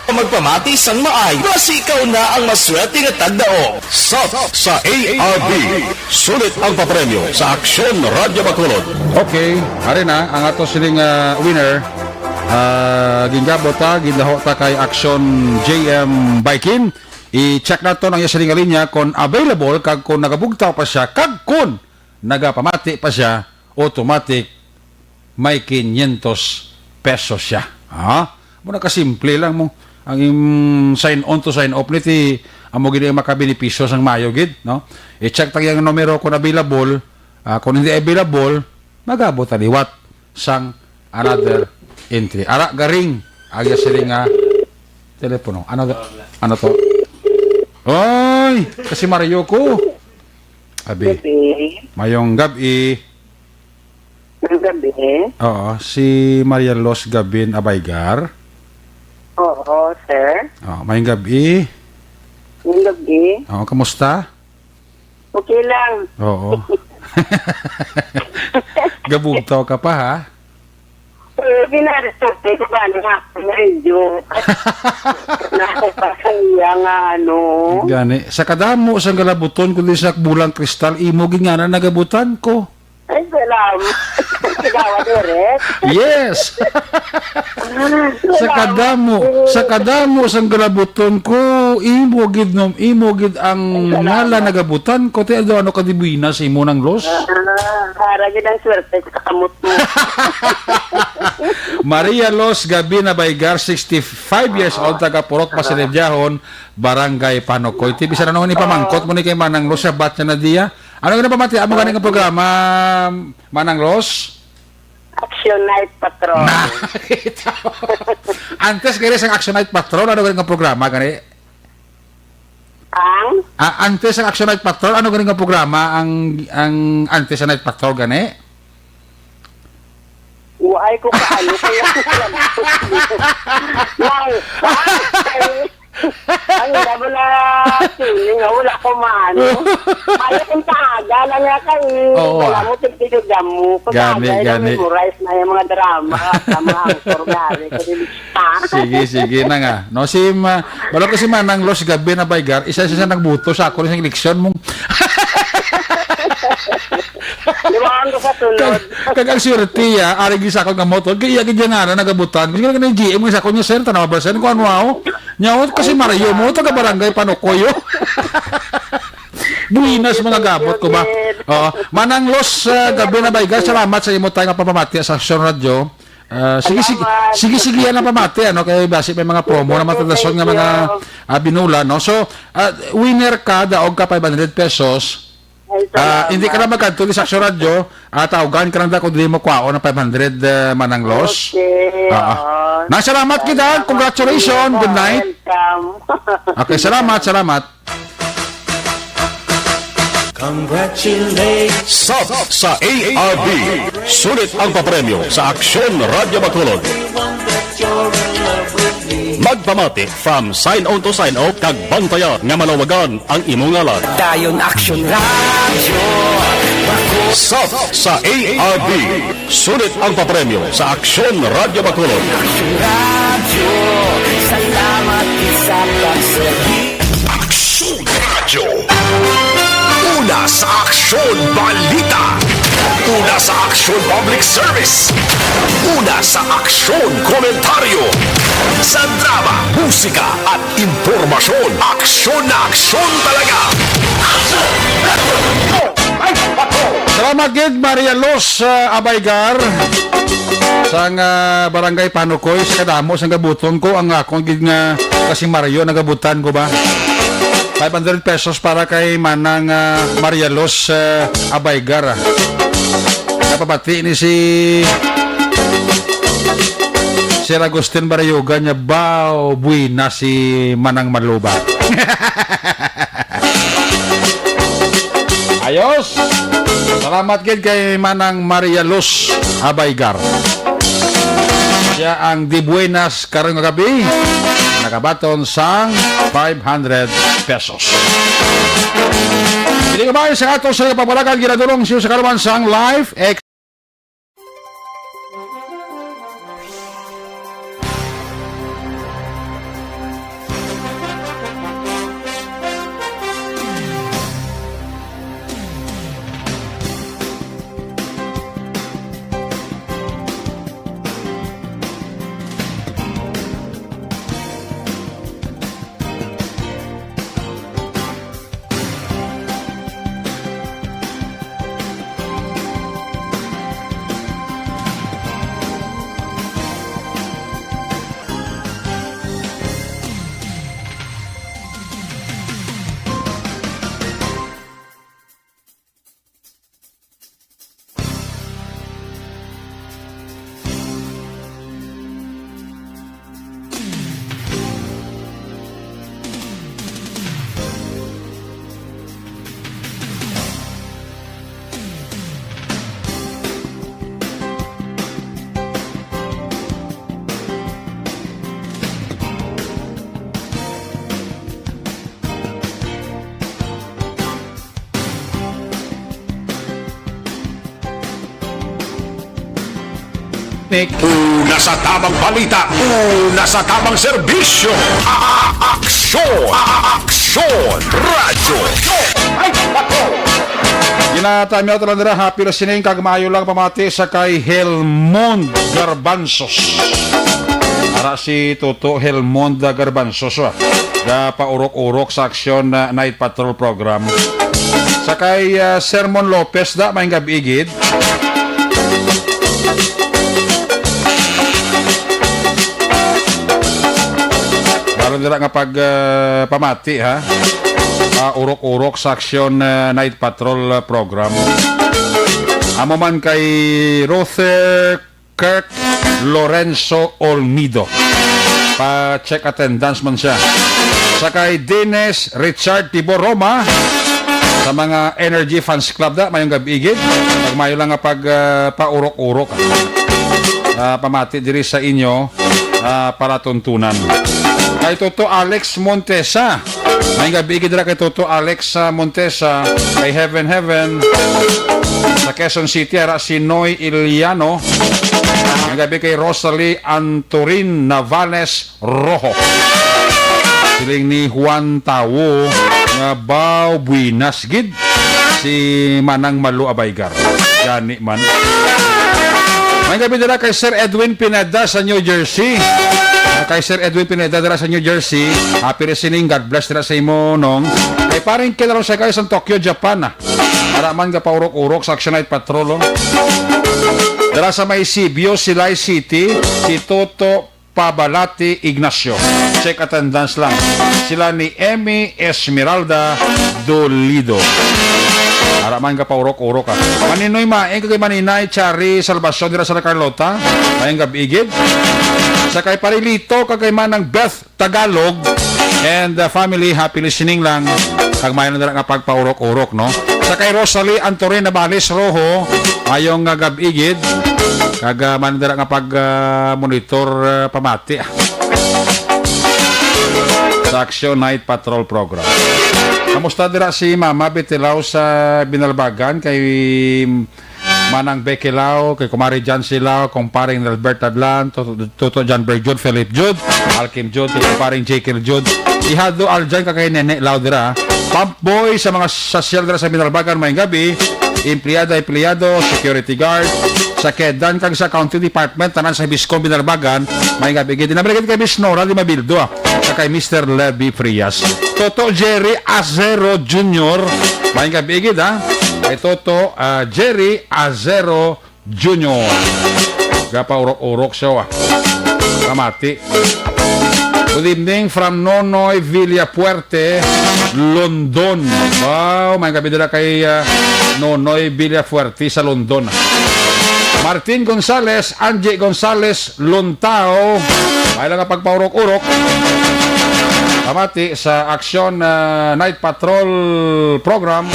Magpamati sang maay, basi ikaw na ang maswerte nga tagdao. Sa ARB, sulit ang papremyo sa Aksyon Radio Bacolod. Okay, hari na ang ato sining winner. Ginggabot ta, ginlaho ta kay Action JM Bikin. I-check na to ng iya sining linya kung available kag kung nagabugtaw pa siya kag kung nagapamati pa siya, automatic may 500 pesos siya. Ha? Muna ka simple lang mo. Ang sign on to sign off niti amo gid makabenepisyo sang mayo gid, no? I-check ta yang numero kung available, kung hindi available, magabot ta liwat sang another entry. Ara garing agya siling telepono. Ano to? Oh, Ay, kasi Mario ko. Abi, Gabi. mayong gabi. Ang gabi. Oo, si Maria Los Gabin Abaygar. Oo, sir. Oo, mayong gabi. Ang gabi. Oo, kamusta? Okay lang. Oo. Gabugtaw ka pa, ha? Pinarisorte ko ba nga medyo nakapasaya nga Gani. Sa kadamo, sa galabuton, kundi sa bulang kristal, imo gingana nagabutan ko. Ay, salamat. Sigawa direct. Yes! sa kadamo, sa galabuton ko, imo gid ang ngala nagabutan ko. Te, ano kadibuina sa imo ng los? Para gid ang swerte sa kamot mo. Maria Los Gabin Abaygar, 65 years old, taga Purok, Pasilebyahon, Barangay Panokoy. Bisa na nung ipamangkot mo ni kay Manang Los, sa bat niya na diya. Ano nga na pamati? Amo ganing ang programa, Manang Los? Action Night Patrol. Nakita mo. Antes gani sa Action Night Patrol, ano ganing ang programa gani? Ang? Antes ang Action Night Patrol, ano ganing ang programa ang antes sa Night Patrol gani? Uay ko paano kaya ang dabo na feeling nga wala ko maano. Ayaw kong taga lang nga kayo. Oo, Wala mo tigtigam mo. Gani. Memorize na yung mga drama. Sa mga angkor gani. Sige na nga. No, wala ko si Manang Los Gabin Abaygar, isa nagbuto sa ako sa eleksyon mong. Liwangan ko sa tulod. Kagang swerte ya, ari gisa ko nga motor, kaya gid nga na nagabutan. Kasi nga ni GM sa ko niya sir, tanaw ba sen ko ano ako? Nyaw kasi Mario mo taga barangay Panokoyo. Buinas mga gabot ko ba? Oo. Manang Los Gabin Abaygar, salamat sa imo tayo nga pamamati sa Action Radio. Sige yan ang pamati ano kay basi may mga promo na matadason nga mga binula no. So winner ka daog ka 500 pesos. Hindi ka na magkanto sa Action Radio, tawagan ka lang da kung di mo kwao ng 500 Manang Los. Okay. Nasalamat kita. Congratulations. Good night. Welcome. Okay, salamat. Sub sa ARB. Sulit ang papremyo sa Aksyon Radio Bacolod. Magpamati from sign on to sign off kag bantaya nga malawagan ang imong ngalan. Dayon Action Radio. Sub sa ARB. Sulit ang papremyo sa Aksyon Radio Bacolod. Radio. Salamat sa pagserbi. Aksyon Radio. Una sa Aksyon Balita. Una sa Aksyon Public Service. Una sa Aksyon Komentaryo. Sa drama, musika at impormasyon. Aksyon na aksyon talaga. Salamat gid Maria Los Abaygar sa barangay Panokoy sa kadamo sa gabuton ko ang akong gid nga kasi Mario nagabutan ko ba 500 pesos para kay Manang Maria Los Abaygar. Napapati ni si Sir Agustin Barayoga niya buwina si Manang Maluba. Ayos! Salamat gid kay Manang Maria Los Abaygar. Siya ang di buenas karong gabi. Nakabaton sang 500 pesos. Hindi ka ba sa ato sa papalagan ginadulong siya sa karuman sang live teknik. Una sa tamang balita, una sa tamang serbisyo. Aksyon! Aksyon! Radyo! Ginatami ako talang dira, happy na sining kagmayo lang pamati sa kay Helmond Garbanzos. Para si Toto Helmond Garbanzos, paurok-urok sa aksyon na Night Patrol program. Sa kay Sermon Lopez, may gabigid. Lalo nila nga pamati, ha? Urok-urok sa aksyon Night Patrol program. Amo man kay Rother Kirk Lorenzo Olmido. Pa-check attendance man siya. Sa kay Dennis Richard Tibor Roma. Sa mga Energy Fans Club mayong gabigid. Pagmayo lang nga paurok-urok. Pamati diri sa inyo para tuntunan. Kay Toto Alex Montesa. May gabigid dira kay Toto Alex Montesa. Kay Heaven. Sa Quezon City, si Noy Iliano. May gabi kay Rosalie Antorin Navales Rojo. Siling ni Juan Tawo nga Bao Buenas gid. Si Manang Malu Abaygar. Gani man. May gabi dira kay Sir Edwin Pineda sa New Jersey. Kay Sir Edwin Pineda dira sa New Jersey. Happy listening. God bless dira sa imo nong. Kay paring kilaro siya kayo sa Tokyo, Japan. Para man ka paurok-urok sa Action Night Patrol. Dira sa may Sibio, Silay City, si Toto Pabalati Ignacio. Check attendance lang. Sila ni Emmy Esmeralda Dolido. Para man ka paurok-urok. Maninoy maeng kay Maninay Chari Salvacion dira sa Carlota. Mayang gabigid. Sa kay Parilito kay Manang Beth Tagalog and family, happy listening lang. Kag mayon na nga pagpaurok-urok, no? Sa kay Rosalie Antorin Navales Rojo, ayong gabigid. Kag man dira nga pag monitor pamati. Sa Action Night Patrol program. Kamusta dira si Mama Betilaw sa Binalbagan kay Manang Bekilao, kay Kumari Jan Silao, kumparing Albert Adlan, Toto John Berjud, Philip Jud, Alkim Jud, kay kumparing Jekyll Jud, ihado Aljan kay Nene Laudera, Pump Boy sa mga sosyal dira sa Binalbagan may gabi, empleyado, security guard, sa Kedan kag sa County Department tanan sa Biscom Binalbagan, may gabi gid dinabregid kay Bisnora di mabildo sa kay Mr. Levy Frias. Toto Jerry Azero Jr. may gabi gid kay Toto Jerry Azero Jr. Gapaurok-urok siya Kamati. Good evening from Nonoy Villapuerte, London. Wow, may gabi dala kay Nonoy Villapuerte sa London. Martin Gonzales, Angie Gonzales, Luntao. May lang pagpaurok-urok. Kamati sa Action Night Patrol program.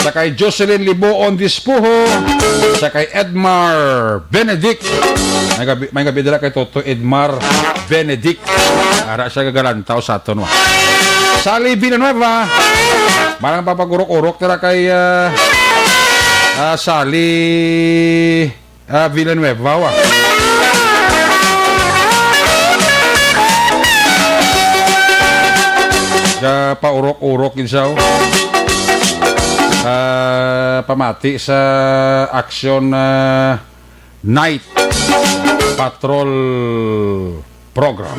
Sa kay Jocelyn Liboon Dispuho, sa kay Edmar Benedict. May gabi dala kay Toto Edmar Benedict. Ara siya gagalantaw sa aton. Sally Villanueva, marang papagurok-urok tira kay Sally Villanueva. Paurok-urok din siya. Pamati sa Action Night Patrol program.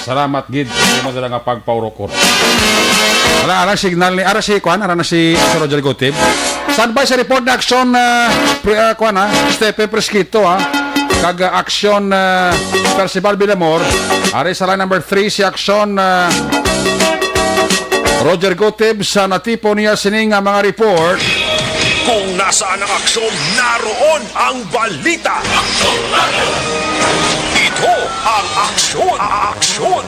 Salamat gid mo dala nga pagpaurok-urok. Ala signal ni ara si Kwan, ara na si Roger Gotib. Standby sa report na Action Kwan Stephen Presquito kag Action Percival Bilamor. Ari sa line number 3 si Action Roger Gotib sa natipo niya sining mga report. Kung nasaan ang aksyon, naroon ang balita. Ito ang aksyon,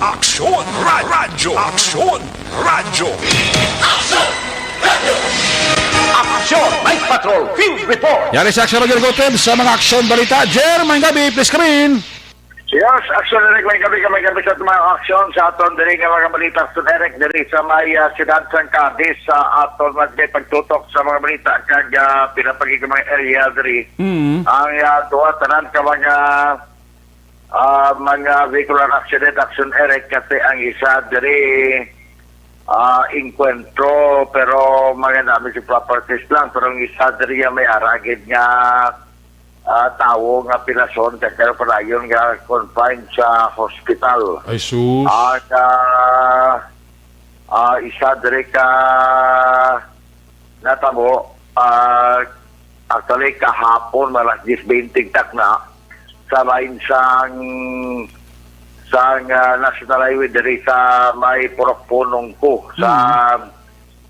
aksyon, radyo, aksyon, radyo. Aksyon, Night Patrol, Field Report. Yari si Action Roger Gotib sa mga aksyon balita. Jer, may gabi, please come in. Yes, action Eric, may gabi sa mga aksyon sa aton diri nga mga balita action Eric diri sa may siyudad San Cadiz sa aton mga pagtutok sa mga balita kag pinapagi ka mga area diri. Ang duwa tanan ka mga vehicular accident action Eric kasi ang isa diri encuentro pero mga namin si properties lang pero ang isa diri may aragid nga tao nga pinason kaya para yun nga confined sa hospital. Ay sus. At isa diri ka natabo actually kahapon malas 10:20 tak na sa lain sang National Highway diri sa may Purok-Punong ko sa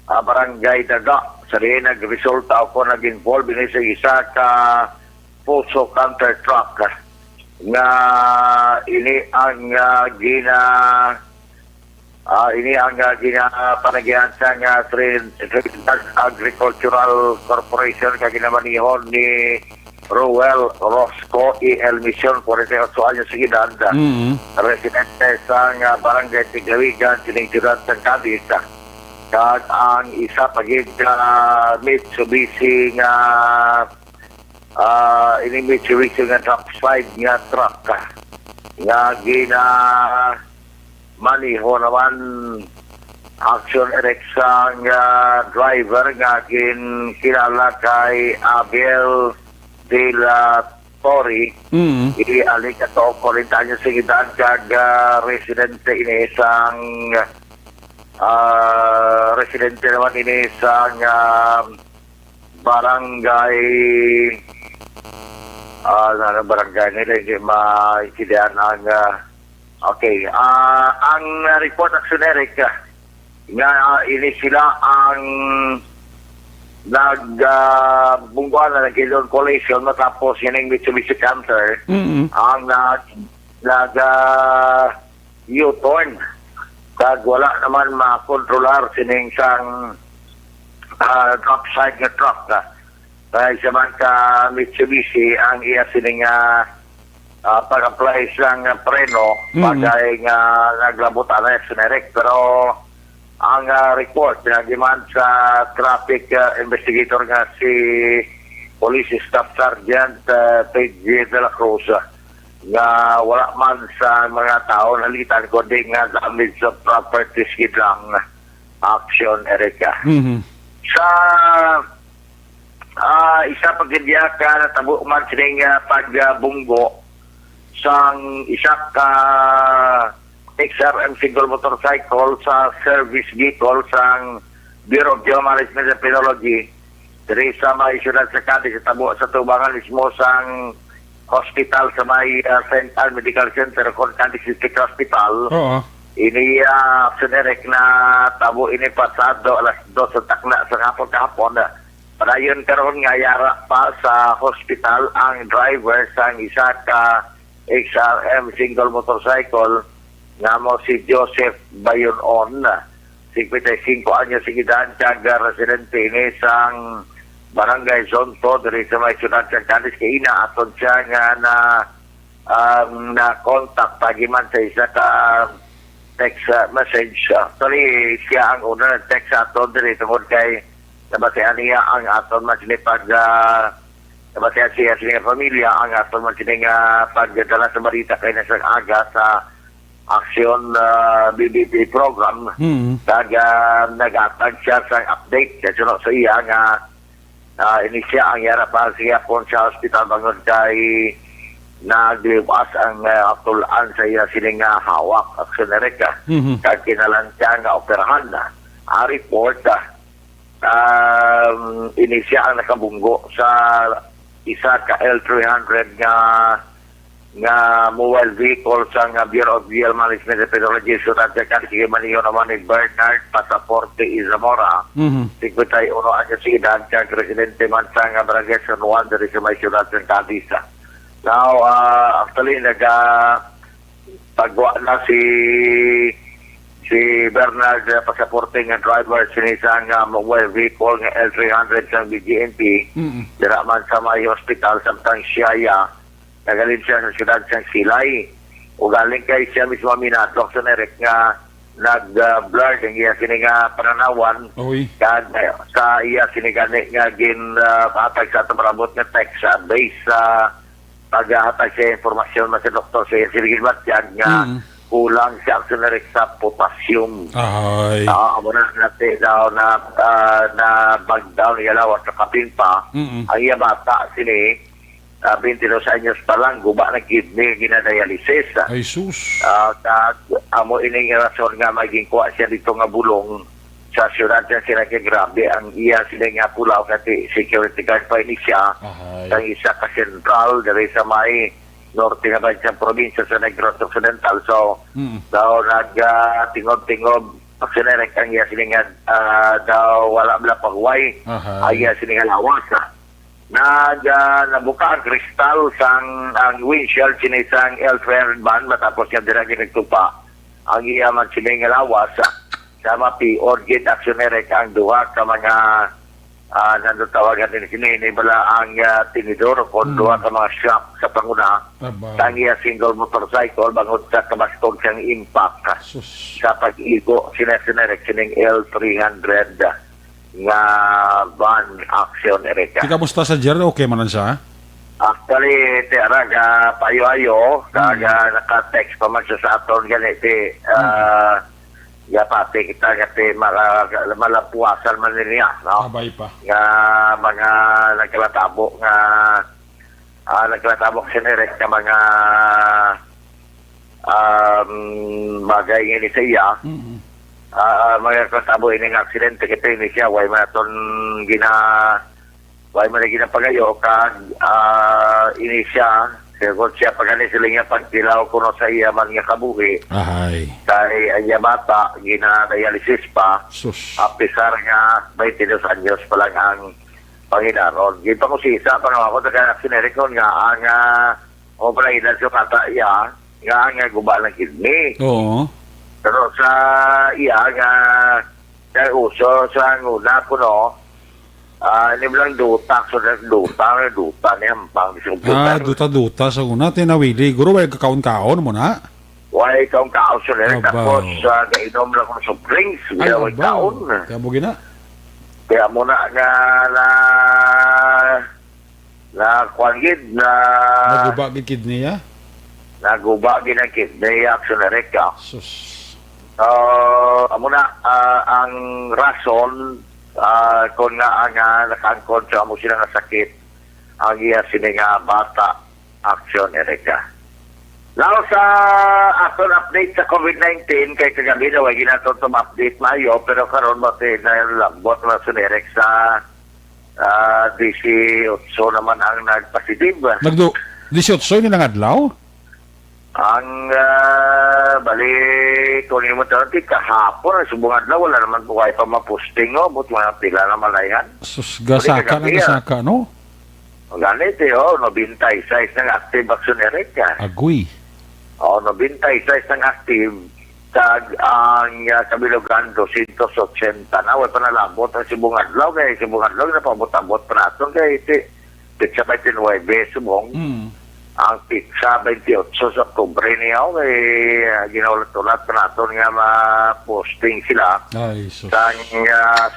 Barangay Daga. Sa rin nag-resulta ako nag-involve in isa ka Puso counter truck nga ini ang panagyan sa nga Trinidad Agricultural Corporation kag ginamanihon ni Roel Rosco E. El Mission 48 anyos sa edad. Residente sa Barangay Tiglawigan siningsiran sa Cadiz. Kag ang isa pagid Mitsubishi nga ini Mitsubishi nga top side nga truck nga maniho naman action Eric sang driver nga kilala kay Abel de la Torre. Iali ka to 40 anyos sa edad kag residente ini isang residente naman ini isang barangay barangay nila hindi maintindihan ang okay. Ang report action Eric nga ini sila ang nagbungguan na nag-ilon collision matapos yun ang Mitsubishi Canter ang U-turn kag wala naman makontrolar sining sang drop side nga truck isa man ka Mitsubishi ang iya sining pag-apply sang preno pagay nga naglabutan na Eric pero ang report pinagiman sa traffic investigator nga si Police Staff Sergeant Pedro de la Cruz nga wala man sa mga tao nalitan kundi nga damage sa properties kitang action Erika. Sa isa pagkadya ka natabo man sining pagbunggo sang isa ka XRM single motorcycle sa service vehicle sang Bureau of Geomanagement and Penology diri sa may siyudad sa Cadiz tabo sa tubangan mismo sang hospital sa may Central Medical Center kon Cadiz District Hospital. Ini Eric na tabo ini pasado alas 2 sa takna sa kahapon. Padayon karon nga yara pa sa hospital ang driver sang isa ka XRM single motorcycle nga mo si Joseph Bayonon 55 anyos sa edad kag residente ini sang Barangay Zonto diri sa may siyudad sa Cadiz kay ina aton siya nga na contact pagiman sa isa ka text message. Actually siya ang una nag-text aton diri tungod kay nabasehan niya ang aton masinipag nabasehan siya sa pamilya ang aton masining pagdala sa balita kay nasa aga sa action BBP program kag nag-atag siya sa update kasi sa iya nga inisya ang yara pa siya po sa hospital bangon kay nagliwas ang tulaan sa iya sining hawak action Erika kag kinalang siya nga operahan a report inisya ang nakabunggo sa isa ka L300 nga mobile vehicle sa Bureau of Geomanagement and Penology siyudad sa Cadiz kay maniyo naman ni Bernard Pasaporte Izamora 51 anyos sa edad kag residente man sa Barangay San Juan diri sa may siyudad sa Cadiz. Now actually pagwa na si Bernard Pasaporte nga driver sinisang mobile vehicle nga L300 sa BGNP dira man sa may hospital samtang siya nagalid siya sa siyudad sa Silay o galing kay siya mismo minato sa Eric nga nag-blur ang iya kini nga pananawan Oy. kan sa iya kini gani nga patag sa tabramot nga text based sa paghatag sa informasyon na si Dr. Sirgin Matiag nga kulang si Action Eric sa potassium. Ay. Amo na natin daw na bagdaw niya lawat sa kapin pa. Ang iya bata sini 22 anyos pa lang, guba na kidney, ginadialysis. Ay sus. Amo ining rason nga maging kuha siya dito nga bulong sa syudad niya sila kay grabe ang iya sila nga pulaw kasi security guard pa ini siya. Ang isa ka sentral dari sa may norte nga ba sa probinsya sa Negros Occidental. So, daw nag-tingob-tingob aksionerek ang iya sila nga daw wala bala pagway. Ay iya sila nga lawas. Nabuka ang kristal ang windshield sinisang L-Trail van matapos niya diragi nagtupa ang iyaman sining lawas sa mapi orgid actionerek ang duha ka mga nandotawagan din sinini bala ang tinidor kon duha ka mga shock sa panguna ang iya single motorcycle bangod sa kabastog siyang impact sa pag-igo sinerek sining L300 nga van action Erika. Di kamusta sa Jer? Okay manan siya? Actually, tiyara payo-ayo, naka-text pa man siya sa aton ganiti, pati kita gati malapuasan man niya, no? Abay pa. Nga mga nagkalatabo sinerek nga mga bagay nga ni siya. Mga katabo ining aksidente kita ini siya way man ginapagayo kag ini siya siguro siya pagani sila nga pagkilaw kuno sa iya man nga kabuhi kay anya bata ginadialysis pa apisar nga 22 anyos pa lang ang panginaron gito ko sisa pa nga ako sa aksidente nga ang obra edad sa kata iya nga guba ng kidney. Oo. Pero sa iya nga sa uso sa nguna ko no ini bilang duta niya pang computer. Duta sa una tinawili guro way kakaon-kaon mo na. Way kaon-kaon sa tapos gainom lang ko sa drinks way kaon. Kaya mo gina. Kaya mo na kwangid na naguba gid kidney ya. Naguba gid ang kidney action Erika. Sus. Amo na ang rason kung nga nakaangkon sa amo sila nga sakit ang iya sininga bata action Erika. Now sa aton update sa COVID-19 kay kagabi na wagi nato itong update mayo pero karon ba lambot na sunerek sa 18 naman ang nagpositive. 18 nilang adlaw? Ang balik kung mo tanti kahapon ang subungan na wala naman buhay pa maposting no but mga pila na malayan sus gasaka na gasaka no ganito 96 ng active actionary ka agoy 96 ng active tag ang kabilugan 280 na wala pa nalabot ang subungan law kaya subungan law na pabot-abot pa natin kaya iti sa 29 subong ang pizza 28 sa Oktubre niya ginaulat-ulat pa natin nga ma-posting sila sa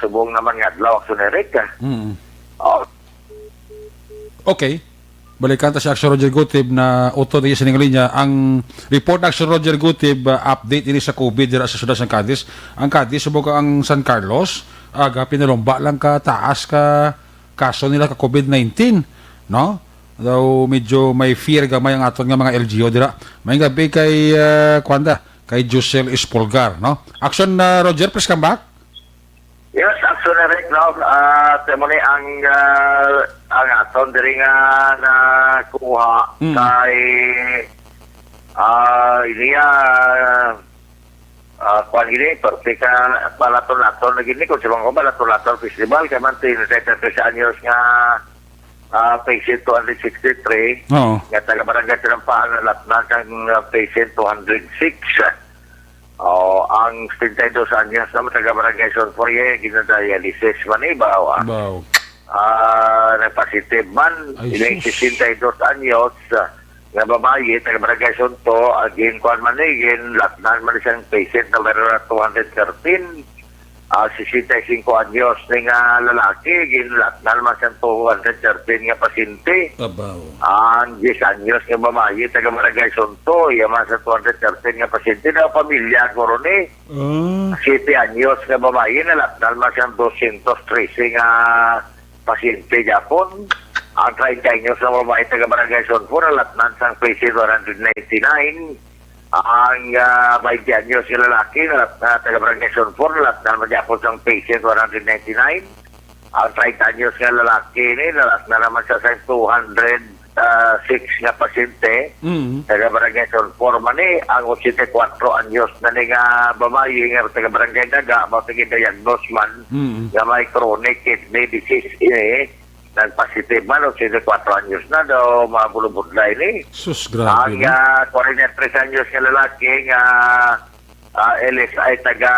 subong naman nga adlaw sa Erika. Okay. Balikan ta si Action Roger Gutib na uto niya sa linya. Ang report Action Roger Gutib update ini sa COVID dira sa siyudad ng Cadiz. Ang Cadiz subok ang San Carlos aga pinalomba lang ka taas ka kaso nila ka COVID-19 no? Daw medyo may fear gamay ang aton nga mga LGU dira. May gabi kay kay Josel Espolgar, no? Action Roger, please come back. Yes, action Eric, no? Temoni ang aton diri nga na kuha kay iniya kuan gini pertika palaton-laton lagi ni kung sibang ko palaton-laton festival kay man 30 anyos nga patient 263 nga taga-barangay Tinampaan na kang patient 206 ang 32 anyos naman taga-barangay Sorporie ginadialysis man ibaw nagpositive man ilang 62 anyos nga babae, taga Barangay Sonto, again, kuan man latnan man siyang patient na meron na 213, 65 anyos nga lalaki, ginlatnan man siyang 213 nga pasyente. Abaw. Ang 10 anyos nga babae, taga Barangay Sonto, yaman sa 213 nga pasyente na pamilya ko ron 7 anyos nga babae, nalatnan man siyang 213 nga pasyente Japon. Ang 30 anyos na babae taga Barangay Sonto, nalatnan siyang patient 199. Ang 20 anyos yung lalaki na taga Barangay Sonto, nalatnan man Japon siyang patient 199. Ang 30 anyos nga lalaki ni, nalatnan naman siya sa 206 nga pasyente. Taga Barangay Sonto man ang 84 anyos na ni nga babae nga taga Barangay Daga, matiging diagnose man nga may chronic kidney disease nagpositive man, 84 anyos na daw, mga bulubudlay ni. Sus, grabe. Ang 43 anyos nga lalaki nga LSI taga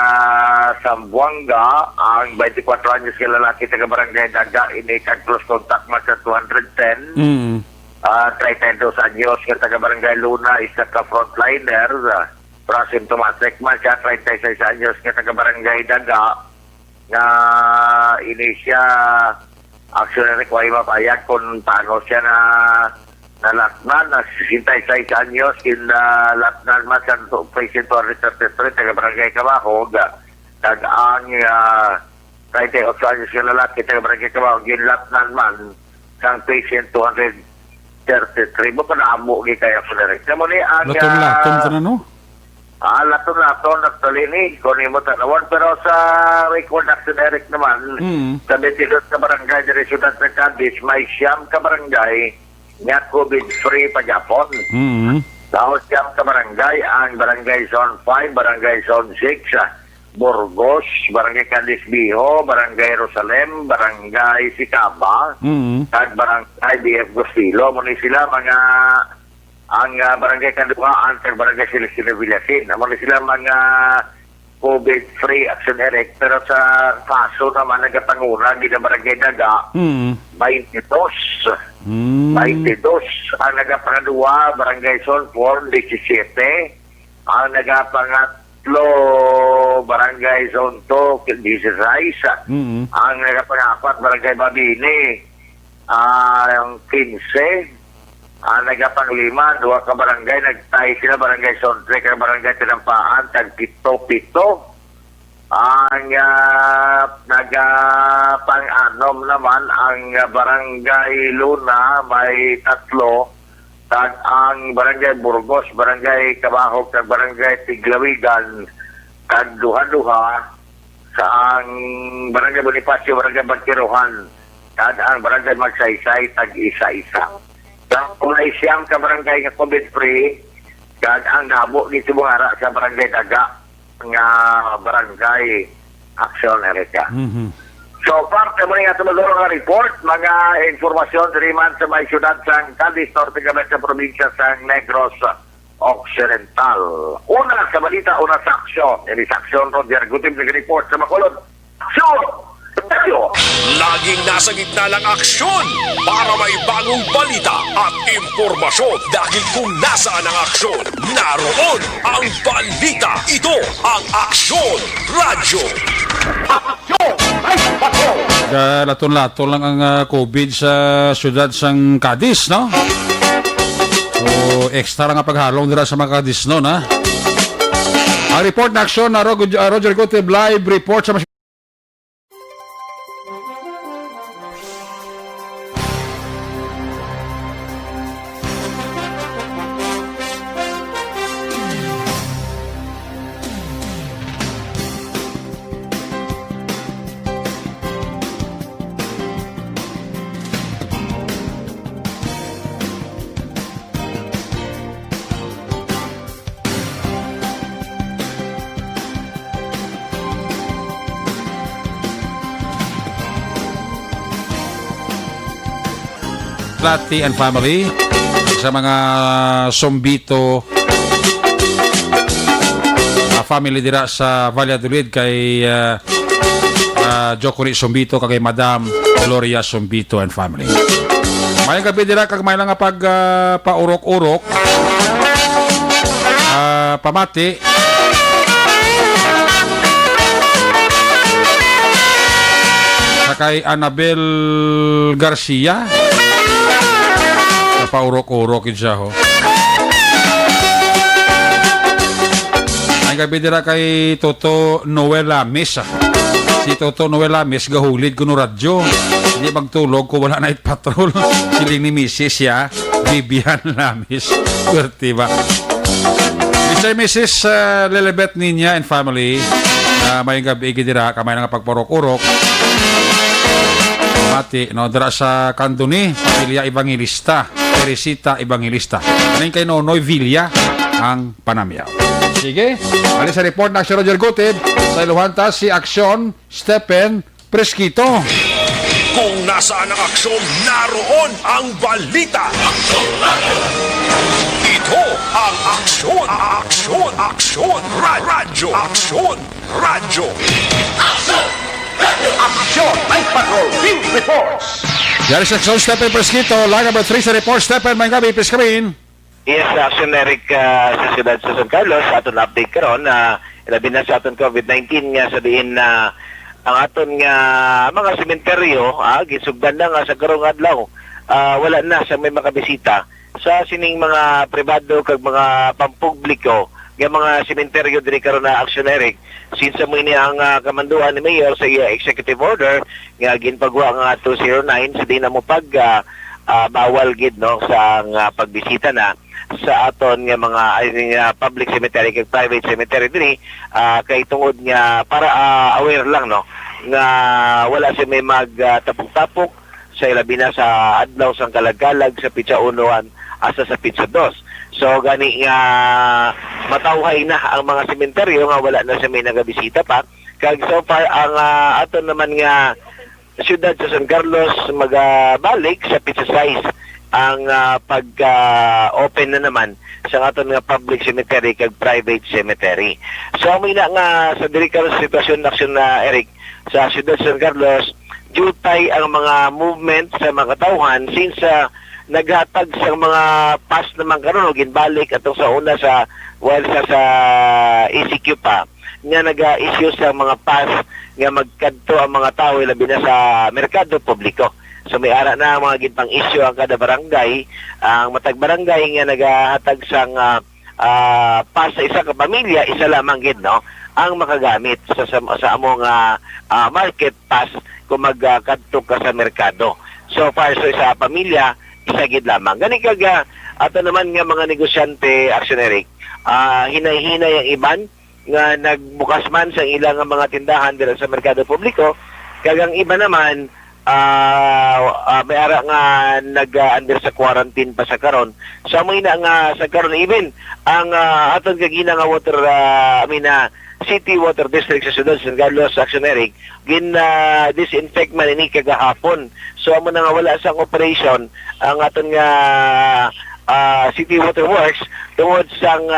Sambuanga, ang 24 anyos nga lalaki taga Barangay Daga, ini close contact man sa 210. 32 anyos nga taga Barangay Luna, isa ka frontliner, asymptomatic man siya, 36 anyos nga taga Barangay Daga, nga ini siya actually ko ay mapayag kung paano siya nalatnan na 66 anyos latnan man sa patient 233 taga Barangay Cabahog ang 38 anyos yung lalaki taga Barangay Cabahog latnan man sa patient 233 mo pa naamo kaya ko na rin mo ni ang Latom na no? Lato-lato, actually ni, kunin mo tanawan. Pero sa record action Eric naman, sa Betilot sa barangay, dari Ciudad ng Cadiz, may siyam ka barangay nga COVID-free pa Japon. Tapos siyam ka barangay, ang Barangay Zone 5, Barangay Zone 6, Burgos, Barangay Cadiz Biho, Barangay Rosalem, Barangay Sicaba, at Barangay BF Gustilo. Muna sila mga ang Barangay Kandukaan sa Barangay Celestino Villasin. Naman sila mga COVID-free action Eric. Pero sa kaso naman nagkatanguna, hindi na Barangay Daga, 22. 22. Ang nagapangadua, Barangay Sonfor, 17. Ang nagapangatlo, Barangay Zonto, 16. Ang nagapangapat, Barangay Babini, ang 15. Ang nagapanglima, 2 ka barangay, nagtayo sila Barangay Sontre, ka Barangay Tinampaan, tag-pito-pito. Ang nagapang-anom naman, ang Barangay Luna, may 3. Tag ang Barangay Burgos, Barangay Cabahog, tag Barangay Tiglawigan, tag duha-duha. Sa ang Barangay Bonifacio, Barangay Bantiruhan, tag ang Barangay Magsaysay, tag isa-isa. Kung ay siyang ka barangay nga COVID-free, kag ang nabo dito bungara sa Barangay Daga nga Barangay Action Erika. So, parte mo nga tumadoro nga report, mga informasyon diriman sa may syudad sa Cadiz, Norte Gamit sa probinsya sa Negros Occidental. Una sa balita, una sa aksyon. Ini sa aksyon, Roger Gutim, nag-report sa Makulod. Aksyon! Laging nasa gitna ng aksyon para may bagong balita at impormasyon. Dahil kung nasaan ang aksyon, naroon ang balita. Ito ang Aksyon Radio. Laton-laton lang ang COVID sa syudad sang Cadiz, no? So, extra lang ang paghalong nila sa mga Cadiz, no, na? Ang report na aksyon na Roger Gutib live report sa Plati and family sa mga Sombito family dira sa Valladolid kay Jocuri Sombito kay Madam Gloria Sombito and family. May gabi dira kag may lang nga pag paurok-urok. Pamati. Kay Annabel Garcia. Paurok-urok siya ho. May gabi dira kay Toto Noel Lamis. Si Toto Noel Lamis gahulid kuno radyo. Hindi magtulog ko wala night patrol. Siling ni Mrs. ya, Vivian Lamis. Swerte ba? Mr. Mrs. Lilibet Ninya and family. May gabi dira kamay nga pagpurok-urok. Mati, no, dara sa Candoni, Pamilya Evangelista, Teresita Evangelista. Aning kay Nonoy Villa ang Panamyaw. Sige, alis sa report na si Roger Gutib sa Iluhanta si Aksyon Stephen Presquito. Kung nasaan ang aksyon, naroon ang balita. Ito ang aksyon, aksyon, aksyon, radyo, aksyon, radyo. Aksyon, Night Patrol, Field Reports. Yari sa Aksyon Stephen Presquito, line number 3 sa report. Stephen, may gabi, please come in. Yes, Action Eric sa siyudad sa San Carlos, aton update karon na ilabi na sa aton COVID-19 nga sabihin na ang aton nga mga sementeryo gisugdan na nga sa karong adlaw. Wala na sa may makabisita sa sining mga pribado kag mga pampubliko nga mga sementeryo diri karon na Action Eric since mo ini ang kamanduan ni Mayor sa iya executive order nga ginpagwa nga 209 sa di na mo pag bawal gid no sa pagbisita na sa aton nga mga public cemetery kag private cemetery diri kay tungod nga para aware lang no nga wala siya may magtapok-tapok sa ilabi na sa adlaw sang kalagkalag sa pitsa 1 asa sa pitsa 2. So gani nga matawhay na ang mga sementeryo nga wala na siya may nagabisita pa kag so far ang aton naman nga siyudad sa San Carlos magabalik sa pitsa 6 ang pag-open na naman sa aton nga public cemetery kag private cemetery. So may na nga sa diri karon sitwasyon aksyon na Eric sa siyudad sa San Carlos jutay ang mga movement sa mga katawhan since naghatag sa mga pass naman karon o ginbalik atong sa una sa while sa ECQ pa nga naga-issue sa mga pass nga magkadto ang mga tao labi na sa merkado publiko. So may ara na mga ginpang issue ang kada barangay, ang matag barangay nga nagahatag sang pass sa isa ka pamilya, isa lamang gid no ang makagamit sa among market pass kung magkadto ka sa merkado. So far so isa pamilya, isa gid lamang. Gani kag ato naman nga mga negosyante Action Eric, hinay-hinay ang iban nga nagbukas man sa ilang mga tindahan dira sa merkado publiko, kag ang iba naman may ara nga nag-under sa quarantine pa sa karon. So may na nga sa karon even ang aton kagina nga water City Water District sa Sudod San Carlos Action Eric disinfect man ini kagahapon. So amo na nga wala sang operation ang aton nga City Water Works tungod sang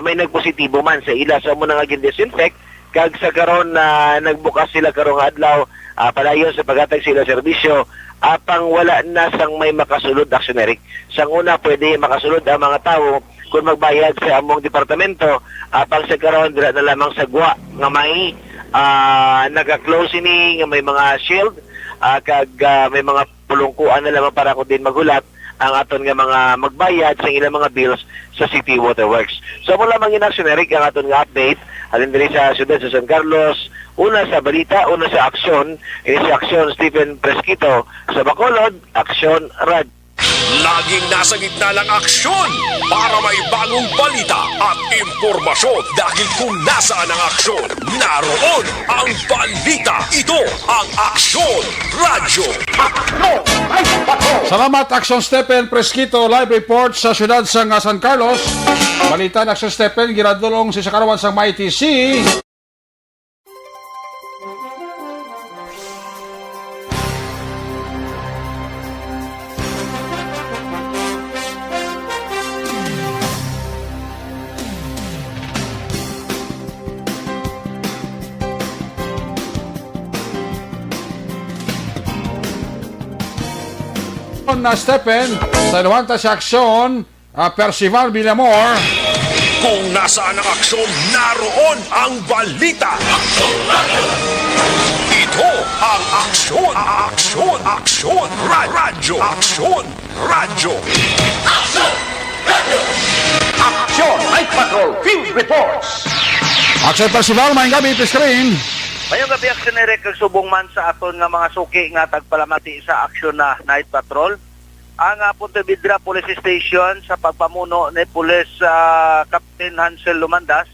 may nagpositibo man sa ila. So amo na nga gin-disinfect kag sa karon nagbukas sila karong adlaw padayon sa paghatag sila serbisyo apang wala na sang may makasulod Action Eric. Sang una pwede makasulod ang mga tao kung magbayad sa among departamento apang sa karon dira na lamang sa gwa nga may naka-close ini nga may mga shield kag may mga pulungkuan na lamang para kung din magulat ang aton nga mga magbayad sa ilang mga bills sa City Waterworks. So mo lamang in Action Eric ang aton nga update alin diri sa siyudad sa San Carlos, una sa balita, una sa aksyon, ini sa aksyon Stephen Presquito, sa Bacolod, Aksyon Rad. Laging nasa gitna ng aksyon para may bagong balita at impormasyon dahil kung nasaan ang aksyon, naroon ang balita. Ito ang Aksyon Radyo. Salamat Aksyon Stephen Presquito, live report sa siyudad sa San Carlos. Balita ng Aksyon Stephen, giradulong si Sakarawan sa MyTC. na Stephen sa inuwanta sa aksyon Percival Villamor. Kung nasaan ang aksyon, naroon ang balita. Ito ang aksyon, radyo, Aksyon Night Patrol Field Reports. Aksyon Percival, maayong gabi, screen. Mayong gabi, aksyonerek, kagsubong man sa aton nga mga suki nga tagpalamati sa aksyon na Night Patrol. Ang Punta Vedra Police Station sa pagpamuno ni Police Captain Hansel Lumandas,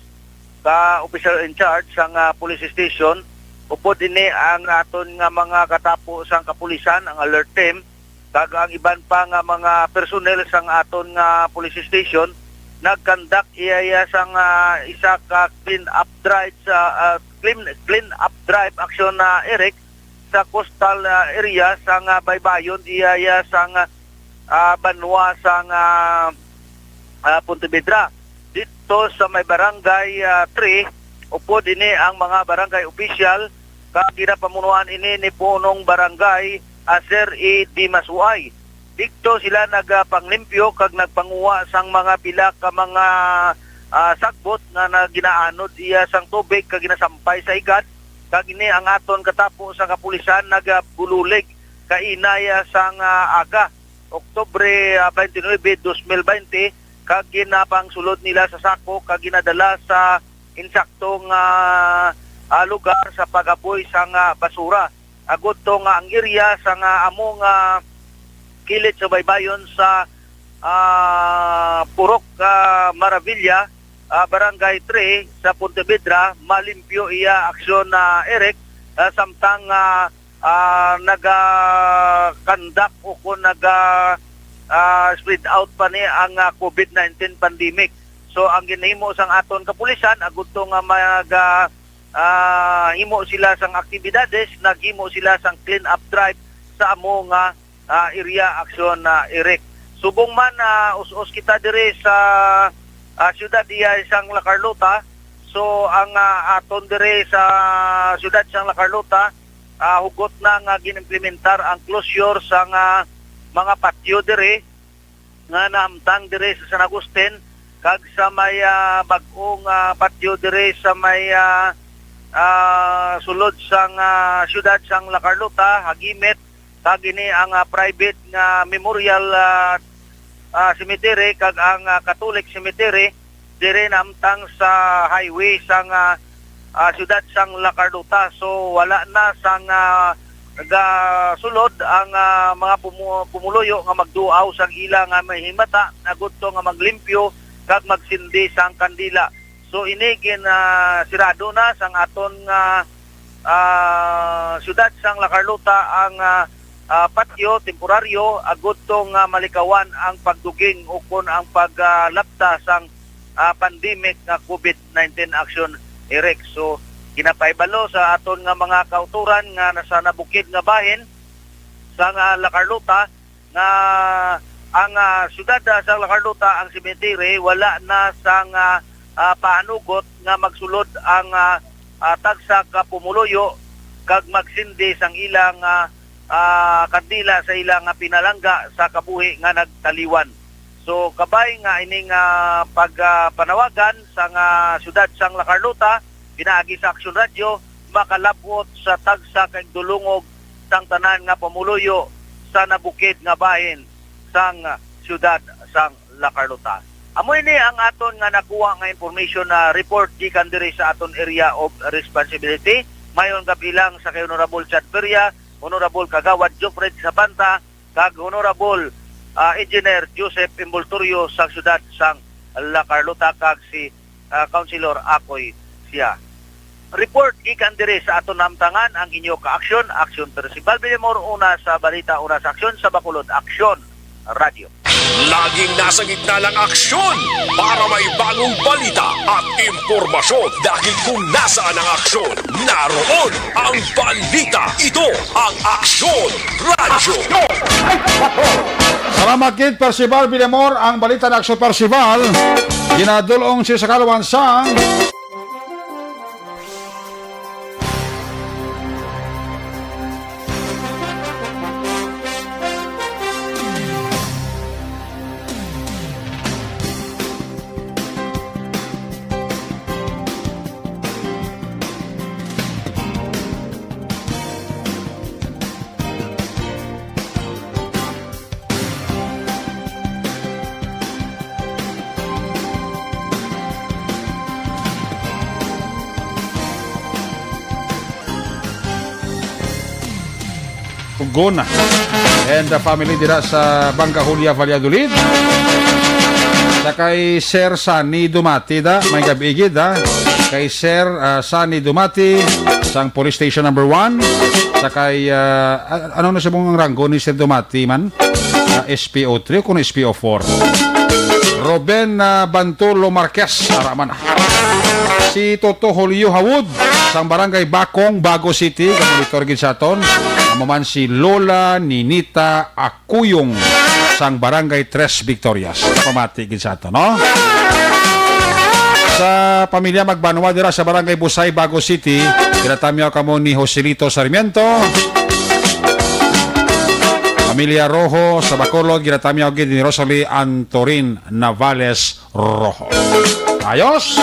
ka-official in charge sa police station. Upod ini ang aton nga mga katapo sang kapulisan, ang alert team, kag ang iban pa nga mga personnel sang aton nga police station, nagkandak iya sang isa ka clean up drive sa clean up drive action na Eric sa coastal area sang Baybayon iya sang banwa sang Punta Vedra. Dito sa may barangay 3, upod ini ang mga barangay official kag ginapamunuan ini ni punong barangay Sir E. Dimasuay. Dito sila nagpanglimpyo kag nagpanguha sang mga pila ka mga sagbot nga ginaanod iya sang tubig kag ginasampay sa igad. Kag ini ang aton katapo sa kapulisan nagabululig kainaya sang aga Oktubre 29, 2020 kag ginapangsulod nila sa sako kag ginadala sa insaktong lugar sa pagaboy sang basura. Agud to nga ang area sa among kilid sa Baybayon sa Purok Maravilla, Barangay 3 sa Punta Vedra, malimpyo iya aksyon na Eric samtang naga-conduct o kung naga-spread out pa ni ang COVID-19 pandemic. So ang ginahimo sang aton kapulisan, agud to nga himo sila sang aktibidades, naghimo sila sang clean up drive sa amo nga area aksyon na Eric. Subong man us-us kita dire sa syudad iya sang La Carlota. So ang aton dire sa syudad sang La Carlota, hugot na nga ginimplementar ang closure sa mga patio dire nga naamtang dire sa San Agustin kag sa may bag-ong patio dire sa may sulod sang syudad sang La Carlota, Hagimit, kag ini ang private nga memorial cemetery kag ang Catholic cemetery dire naamtang sa highway sang syudad sang La Carlota. So wala na sang sulod ang mga pumuluyo nga magduaw sang ila nga mahimata, agud to nga maglimpyo kag magsindi sang kandila. So ini sirado na sang aton nga syudad sang La Carlota ang patio temporaryo, agud to nga malikawan ang pagduging o kun ang paglapta sang pandemic nga COVID-19 action Eric. So ginapaibalo sa aton nga mga kauturan nga nasa nabukid nga bahin sa La Carlota nga ang syudad sa La Carlota, ang cemetery, wala na sang paanugot nga magsulod ang tagsa ka pumuluyo kag magsindi sang ilang kandila sa ilang pinalangga sa kabuhi nga nagtaliwan. So kabay nga ining pagpanawagan sa syudad sang La Carlota, pinaagi sa Aksyon Radio, makalabot sa tagsa kag dulungog sang tanan nga pamuluyo sa nabukid nga bahin sang syudad sang La Carlota. Amo ini ang aton nga nakuha nga information na report gikan diri sa aton area of responsibility. Mayon kabilang sa kay Honorable Chad Peria, Honorable Kagawad Jofred Sabanta, kag Honorable Engineer Joseph Imbultorio sa syudad sang La Carlota, kag si Councilor Akoy siya. Report gikan diri sa aton namtangan ang inyo ka-aksyon, Aksyon Percival Villamor, una sa balita, una sa aksyon sa Bacolod, Aksyon Radio. Laging nasa gitna ng aksyon para may bagong balita at impormasyon, dahil kung nasaan ang aksyon, naroon ang balita. Ito ang Aksyon Radio. Salamat kid Percival Villamor, ang balita ng Aksyon Percival. Ginadulong siya sa kalawan sang Tugon. And the family dira sa Bangka Julia, Valladolid. Sa kay Sir Sunny Dumati da, may gabigid da. Kay Sir Sunny Dumati sang Police Station number 1. Sa kay ano na siya mong ranggo ni Sir Dumati man? SPO3 o kung SPO4. Ruben Bantulo Marquez araman. Si Toto Julio Hawud sang Barangay Bakong, Bago City, kamonitor gid sa aton. Amaman si Lola Ninita Akuyong sang Barangay Tres Victorias. Pamati gid sa aton, no? Sa pamilya Magbanwa dira sa Barangay Busay, Bago City, kinatamyaw kamo ni Joselito Sarmiento. Pamilya Rojo sa Bacolod, ginatamyaw gid ni Rosalie Antorin Navales Rojo. Ayos!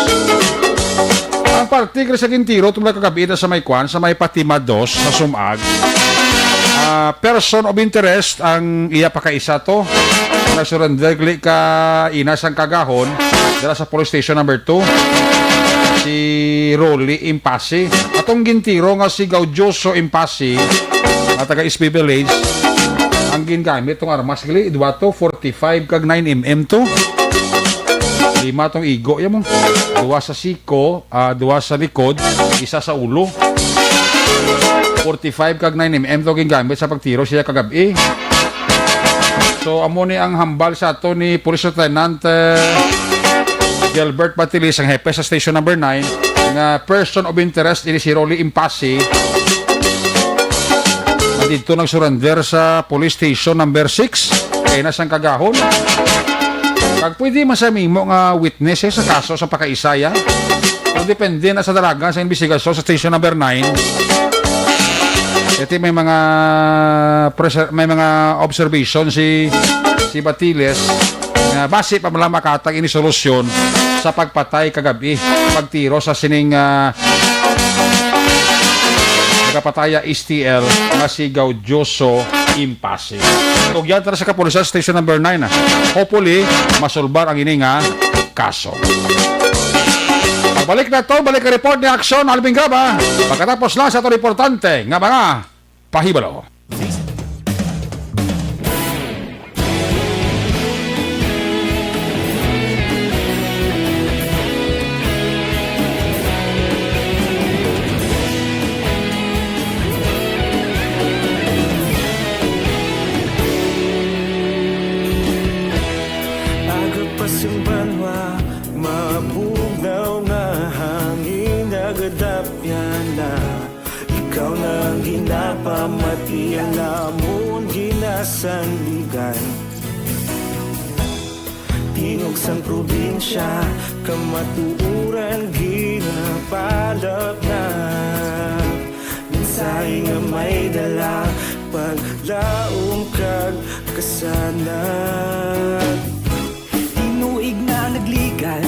Ang partigre sa Gintiro tumula kagabi sa may kwan, sa may Patima 2 sa Sumag. Person of interest ang iya pa kaisa to. Nagsurrender ka inasang kagahon dira sa police station number 2. Si Rolly Impasi. Atong Gintiro nga si Gaudioso Impasi at taga SB Village. Ang gingamit tong armas gali idwa to 45 kag 9mm to. 5 tong igo ya mo. 2 sa siko, 2 sa likod, isa sa ulo. 45 kag 9mm to gingamit sa pagtiro siya kagabi. So amo ni ang hambal sa ato ni Police Lieutenant Gilbert Batilis ang hepe sa station number 9 nga person of interest ini si Rolly Impasi. Dito nag-surrender sa police station number 6 kay nasang kagahon. Pag pwede masamimo nga witnesses sa kaso sa pakaisaya, kung depende na sa dalaga sa investigasyon sa station number 9. Ito may mga observation si Batiles na base pa mala makatag ini solusyon sa pagpatay kagabi, pagtiro sa sining kapataya STL nga si Gaudioso Impasi. Ug yan tara sa kapulisan station number 9. Hopefully masolbar ang ini nga kaso. Pagbalik na to, balik ang report ni Aksyon Alvin Gaba. Pagkatapos lang sa ito importante nga mga pahibalo. Pamati ang namon ginasandigan. Tingog sang probinsya kamatuuran ginapalap na. Minsay nga may dala paglaong kag kasanag. Tinuig na nagligan,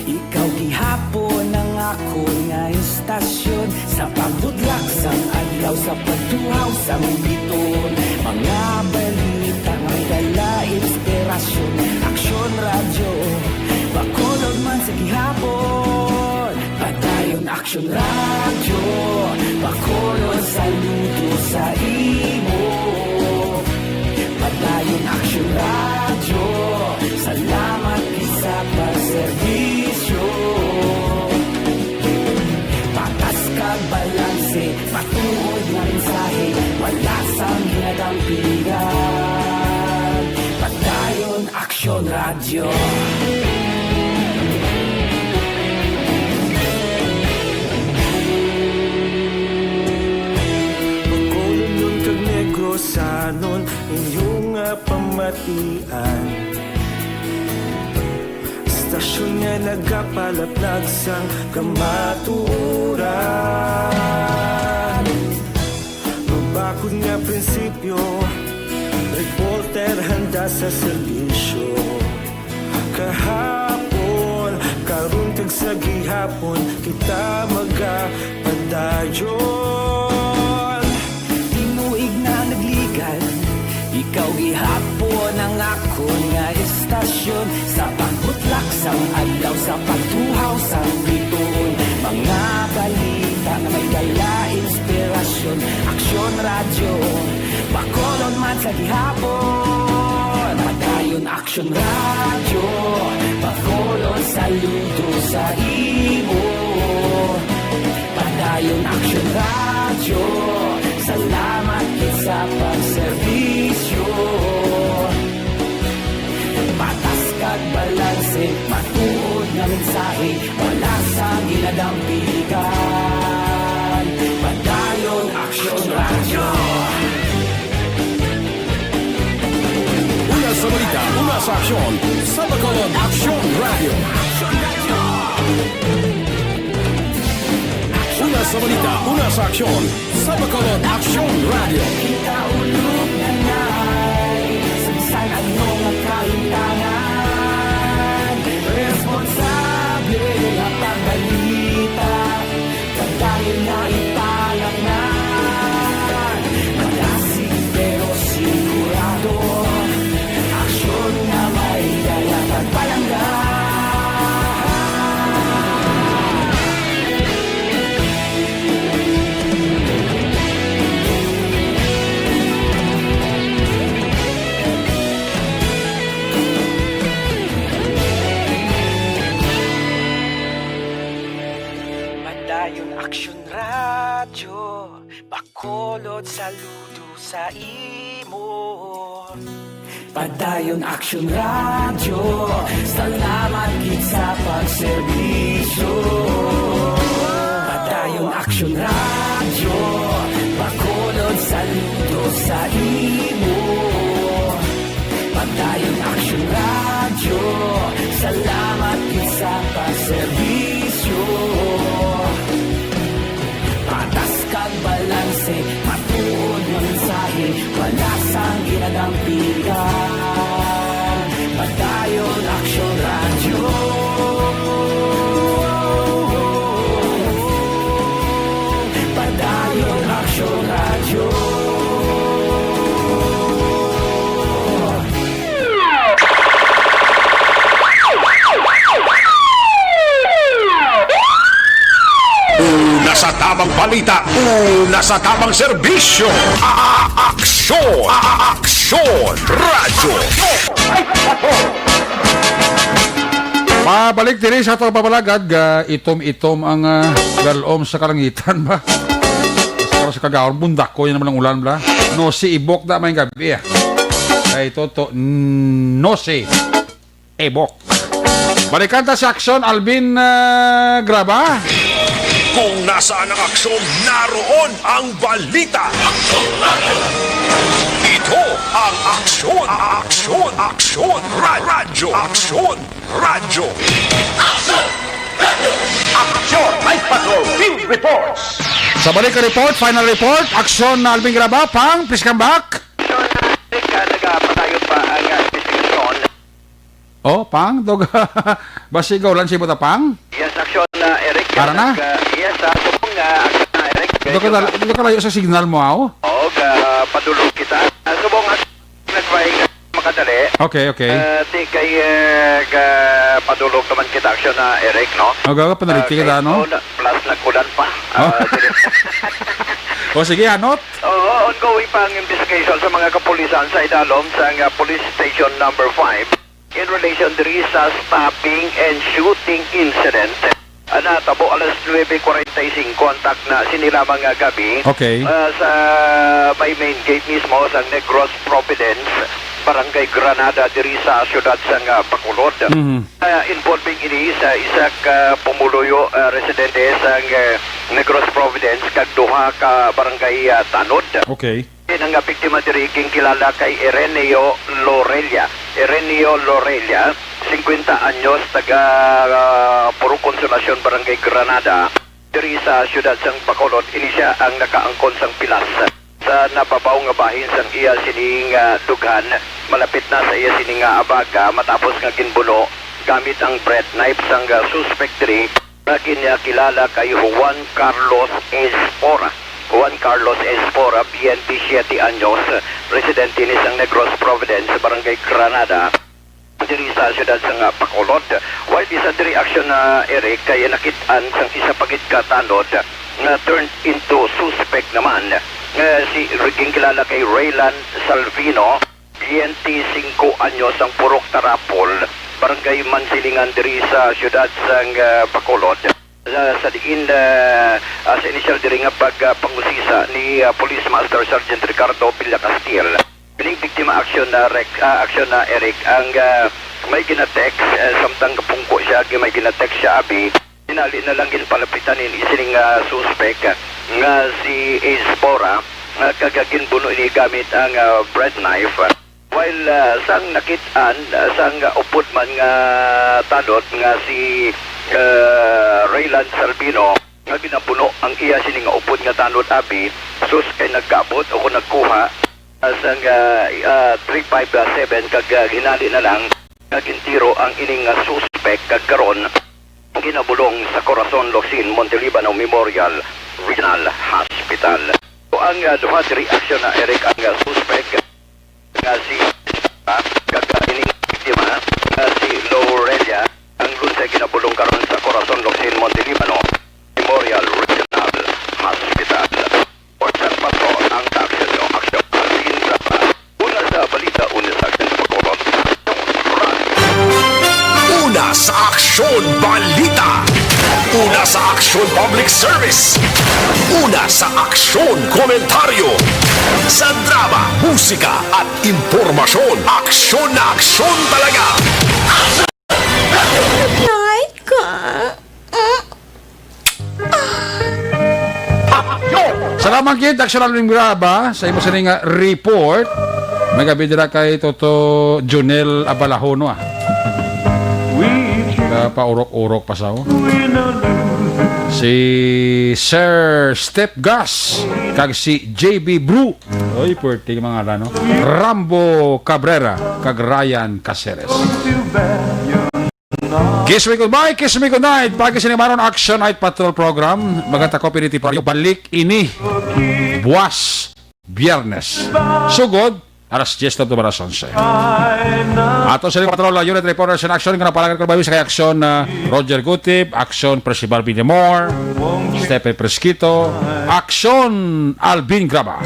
ikaw gihapon ang ako nga istasyon. Sa pagbutlak sang adlaw, sa pagtuhaw sang biton. Mga balita may dala inspirasyon. Aksyon radyo, Bacolod man sa gihapon. Padayon Aksyon radyo, Bacolod saludo sa imo. Padayon Aksyon radyo, salamat isa pagserbisyo. Patas kag balanse, patuod na mensahe, wala sang ginadampigan. Padayon Aksyon radyo. Bacolod nun kag Negrosanon, inyong pamatian. Stasyon nga nagapalaplag sang kamaturan. Mabakod nga prinsipyo, reporter handa sa serbisyo. Kahapon, karon kag sa gihapon, kita magapadayon. Tinuig na nagligan, ikaw gihapon ang ako nga istasyon. Sa pagbutlak sang adlaw, sa pagtuhaw sang biton. Mga balita na may dala inspirasyon. Aksyon radyo, man sa gihapon. Padayon action radyo, pagkulon saludo sa imo. Padayon action radyo, salamat kit sa pagserbisyo. Patas kag balanse, matuod nga mensahe, wala sa ginadampigan. Padayon action radyo. Una sa balita, una sa aksyon, sa Bacolod Action Radio. Una sa balita, una sa aksyon, sa Bacolod Action Radio. Ikaulog na na'y Sinsan ano nga kaintangan. Responsable ang pagbalita, kadayon na ipalangan. Malasig pero sigurado, aksyon na may dala pagpalanggan. Padayon aksyon radyo, Bacolod saludo sa imo. Padayon aksyon radyo, salamat gid sa pagserbisyo. Padayon aksyon radyo, Bacolod saludo sa imo. Padayon aksyon radyo, salamat gid sa pagserbisyo. Patas kag balanse, matuod nga mensahe, wala sang ginadampigan. Padayon aksyon radyo. Padayon aksyon radyo. Una sa tamang balita, una sa tamang serbisyo. Aksyon! Aksyon! Radyo! Pabalik diri sa atong pabalagad ga itom-itom ang galom sa kalangitan ba. Sa kagawon bundak ko yan naman ang ulan bla. No si ibok da may gabi. Ay toto no si ibok. Balikan ta sa aksyon Alvin Graba. Kung nasaan ang aksyon, naroon ang balita. Ito ang aksyon, aksyon, aksyon, radyo, aksyon, radyo. Aksyon, Night Patrol Field Reports. Sa balik ka report, final report, aksyon na Alvin Graba, pang, please come back. Nagpatayon pa ang investigation. Oh, pang, dog, basigaw lang siya buta, pang? Yes, aksyon na Eric. Para na? Yes, subong aksyon na Eric. Doon ka layo sa signal mo, ako? Oo, padulog kita. Subong nagpahing makadali. Okay. Di kay padulog naman kita aksyon na Eric, no? Okay, panaliti ka no? Plus nagkulan pa. O sige, hanot. Oo, ongoing pa ang investigation sa mga kapulisan sa idalom sa Police Station number 5 in relation to sa stopping and shooting incident. Tabo alas 9:45 kontak na sinilamang gabi. Okay. Sa may main gate mismo sa Negros Providence, Barangay Granada diri sa siyudad sa Bacolod. Involving ini sa isa ka pumuluyo residente sa Negros Providence kag duha ka barangay Tanod. Okay. Ang biktima diri king kilala kay Ireneo Lorelia. 50 anyos, taga Puro Consolacion, Barangay Granada. Diri sa siyudad sang Bacolod, ini siya ang nakaangkon sang pilas. Sa nababaw nga bahin sang iya sining dughan, malapit na sa iya sining abaga matapos nga ginbuno gamit ang bread knife sang suspect diri. Niya kilala kay Juan Carlos Espora. Juan Carlos Espora, PNP 7 anyos, residente ni sang Negros Providence, Barangay Granada. Diri sa siyudad sa Bacolod. While isa diri action na Eric kaya nakitaan sang isa pagit katanod na turned into suspect naman. si Riging kilala kay Raylan Salvino, 25 anyos ang Purok Tarapol, Barangay Mansilingan diri sa siyudad sang Bacolod. Sa diin sa initial diri nga pagpangusisa ni Police Master Sergeant Ricardo Villacastil. Pining biktima aksyon na Eric ang may ginatext samtang kapungko siya, may ginatext siya abi. Sinali na lang ginpalapitan ni isining suspect nga si Espora kagaginbuno ni gamit ang bread knife. While sang nakitaan sang upod man nga tanod nga si Raylan Salvino nga ginapuno ang iya sini nga upod nga tanod abi, sus kay nagkabot o kung nagkuha sang 357 kag hinali na lang nagintiro ang ining suspect kag karon ginabulong sa Corazon Locsin Montelibano Memorial Regional Hospital. So ang duha diri aksyon na Eric ang suspect nga si kaganing biktima si Lorelia ang lunsay ginabulong karon sa Corazon Locsin Montelibano Memorial Regional Hospital. Orsan pa to ang aksyon nyo. Aksyon Alvin Rapa. Una sa balita, una sa aksyon Bacolod. Una sa aksyon balita. Una sa aksyon public service. Una sa aksyon komentaryo. Sa drama, musika at impormasyon. Aksyon na aksyon talaga. Night ka. Salamat kit, Aksyon Alvin Graba, sa imo sining report. May gabi dira kay Toto Junel Abalahono paurok-urok pa sa si Sir Step Gas kag si JB Brew. Oy, pwerte mga ala, no? Rambo Cabrera kag Ryan Caceres. Kiss me goodbye, kiss me goodnight. Pagi sinimaron Action Night Patrol Program. Maganda copy paryo. Balik ini buwas Biyernes. Sugod, alas 10 to alas 11. Ato sa Patrol Unit Reporters in Action nga napalagan ko bawi sa kay Action Roger Gutib, Action Percival Villamor, Stephen Presquito, Action Alvin Graba.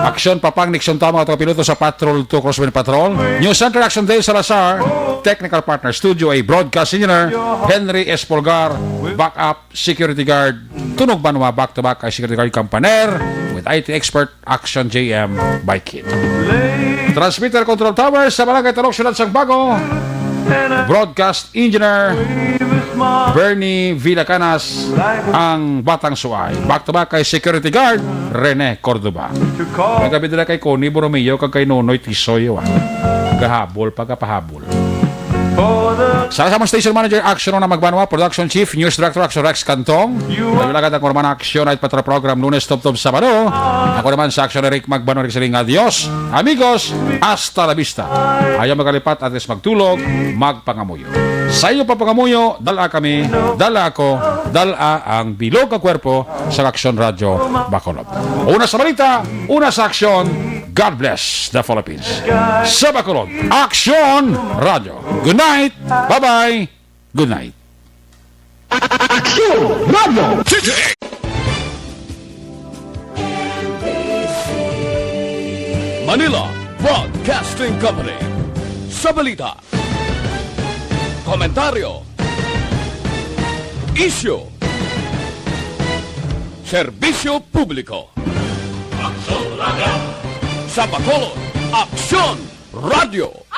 Aksyon Papang Nixon Tama at piloto sa Patrol 2 Crosswind Patrol. News Center Action Dave Salazar. Technical Partner Studio A Broadcast Engineer Henry S. Polgar. Backup Security Guard Tunog Banwa. Back to back ay Security Guard Campaner with IT Expert Action JM by Kid. Transmitter Control Tower sa Barangay Talok Syudad Sagbago. Broadcast Engineer Bernie Villacanas ang Batang Suay. Back to back kay Security Guard Rene Cordoba. Nagabi nila kay Connie Borromeo kag kay Nonoy Tisoy. Gahabol pagkapahabol. Sa kasama Station Manager Action na Magbanwa, Production Chief News Director Action Rex Cantong. Nagulagad ang Korman Action Night Patra Program Lunes Top Sabado. Ako naman sa Action Eric Magbanwa Rizaling. Adios amigos, hasta la vista. Ayaw magalipat at magtulog, magpangamuyo. Sa iyo papangamuyo, dala kami, dala ako, dala ang bilog ng kwerpo sa Action Radio Bacolod. Una sa balita, una sa aksyon. God bless the Philippines. Sa Bacolod, Action Radio. Good night. Bye-bye. Good night. Aksyon Radio City. Manila Broadcasting Company. Sa balita, komentaryo, issue, serbisyo publiko. Aksyon Radio. Sa Bacolod, Aksyon Radio.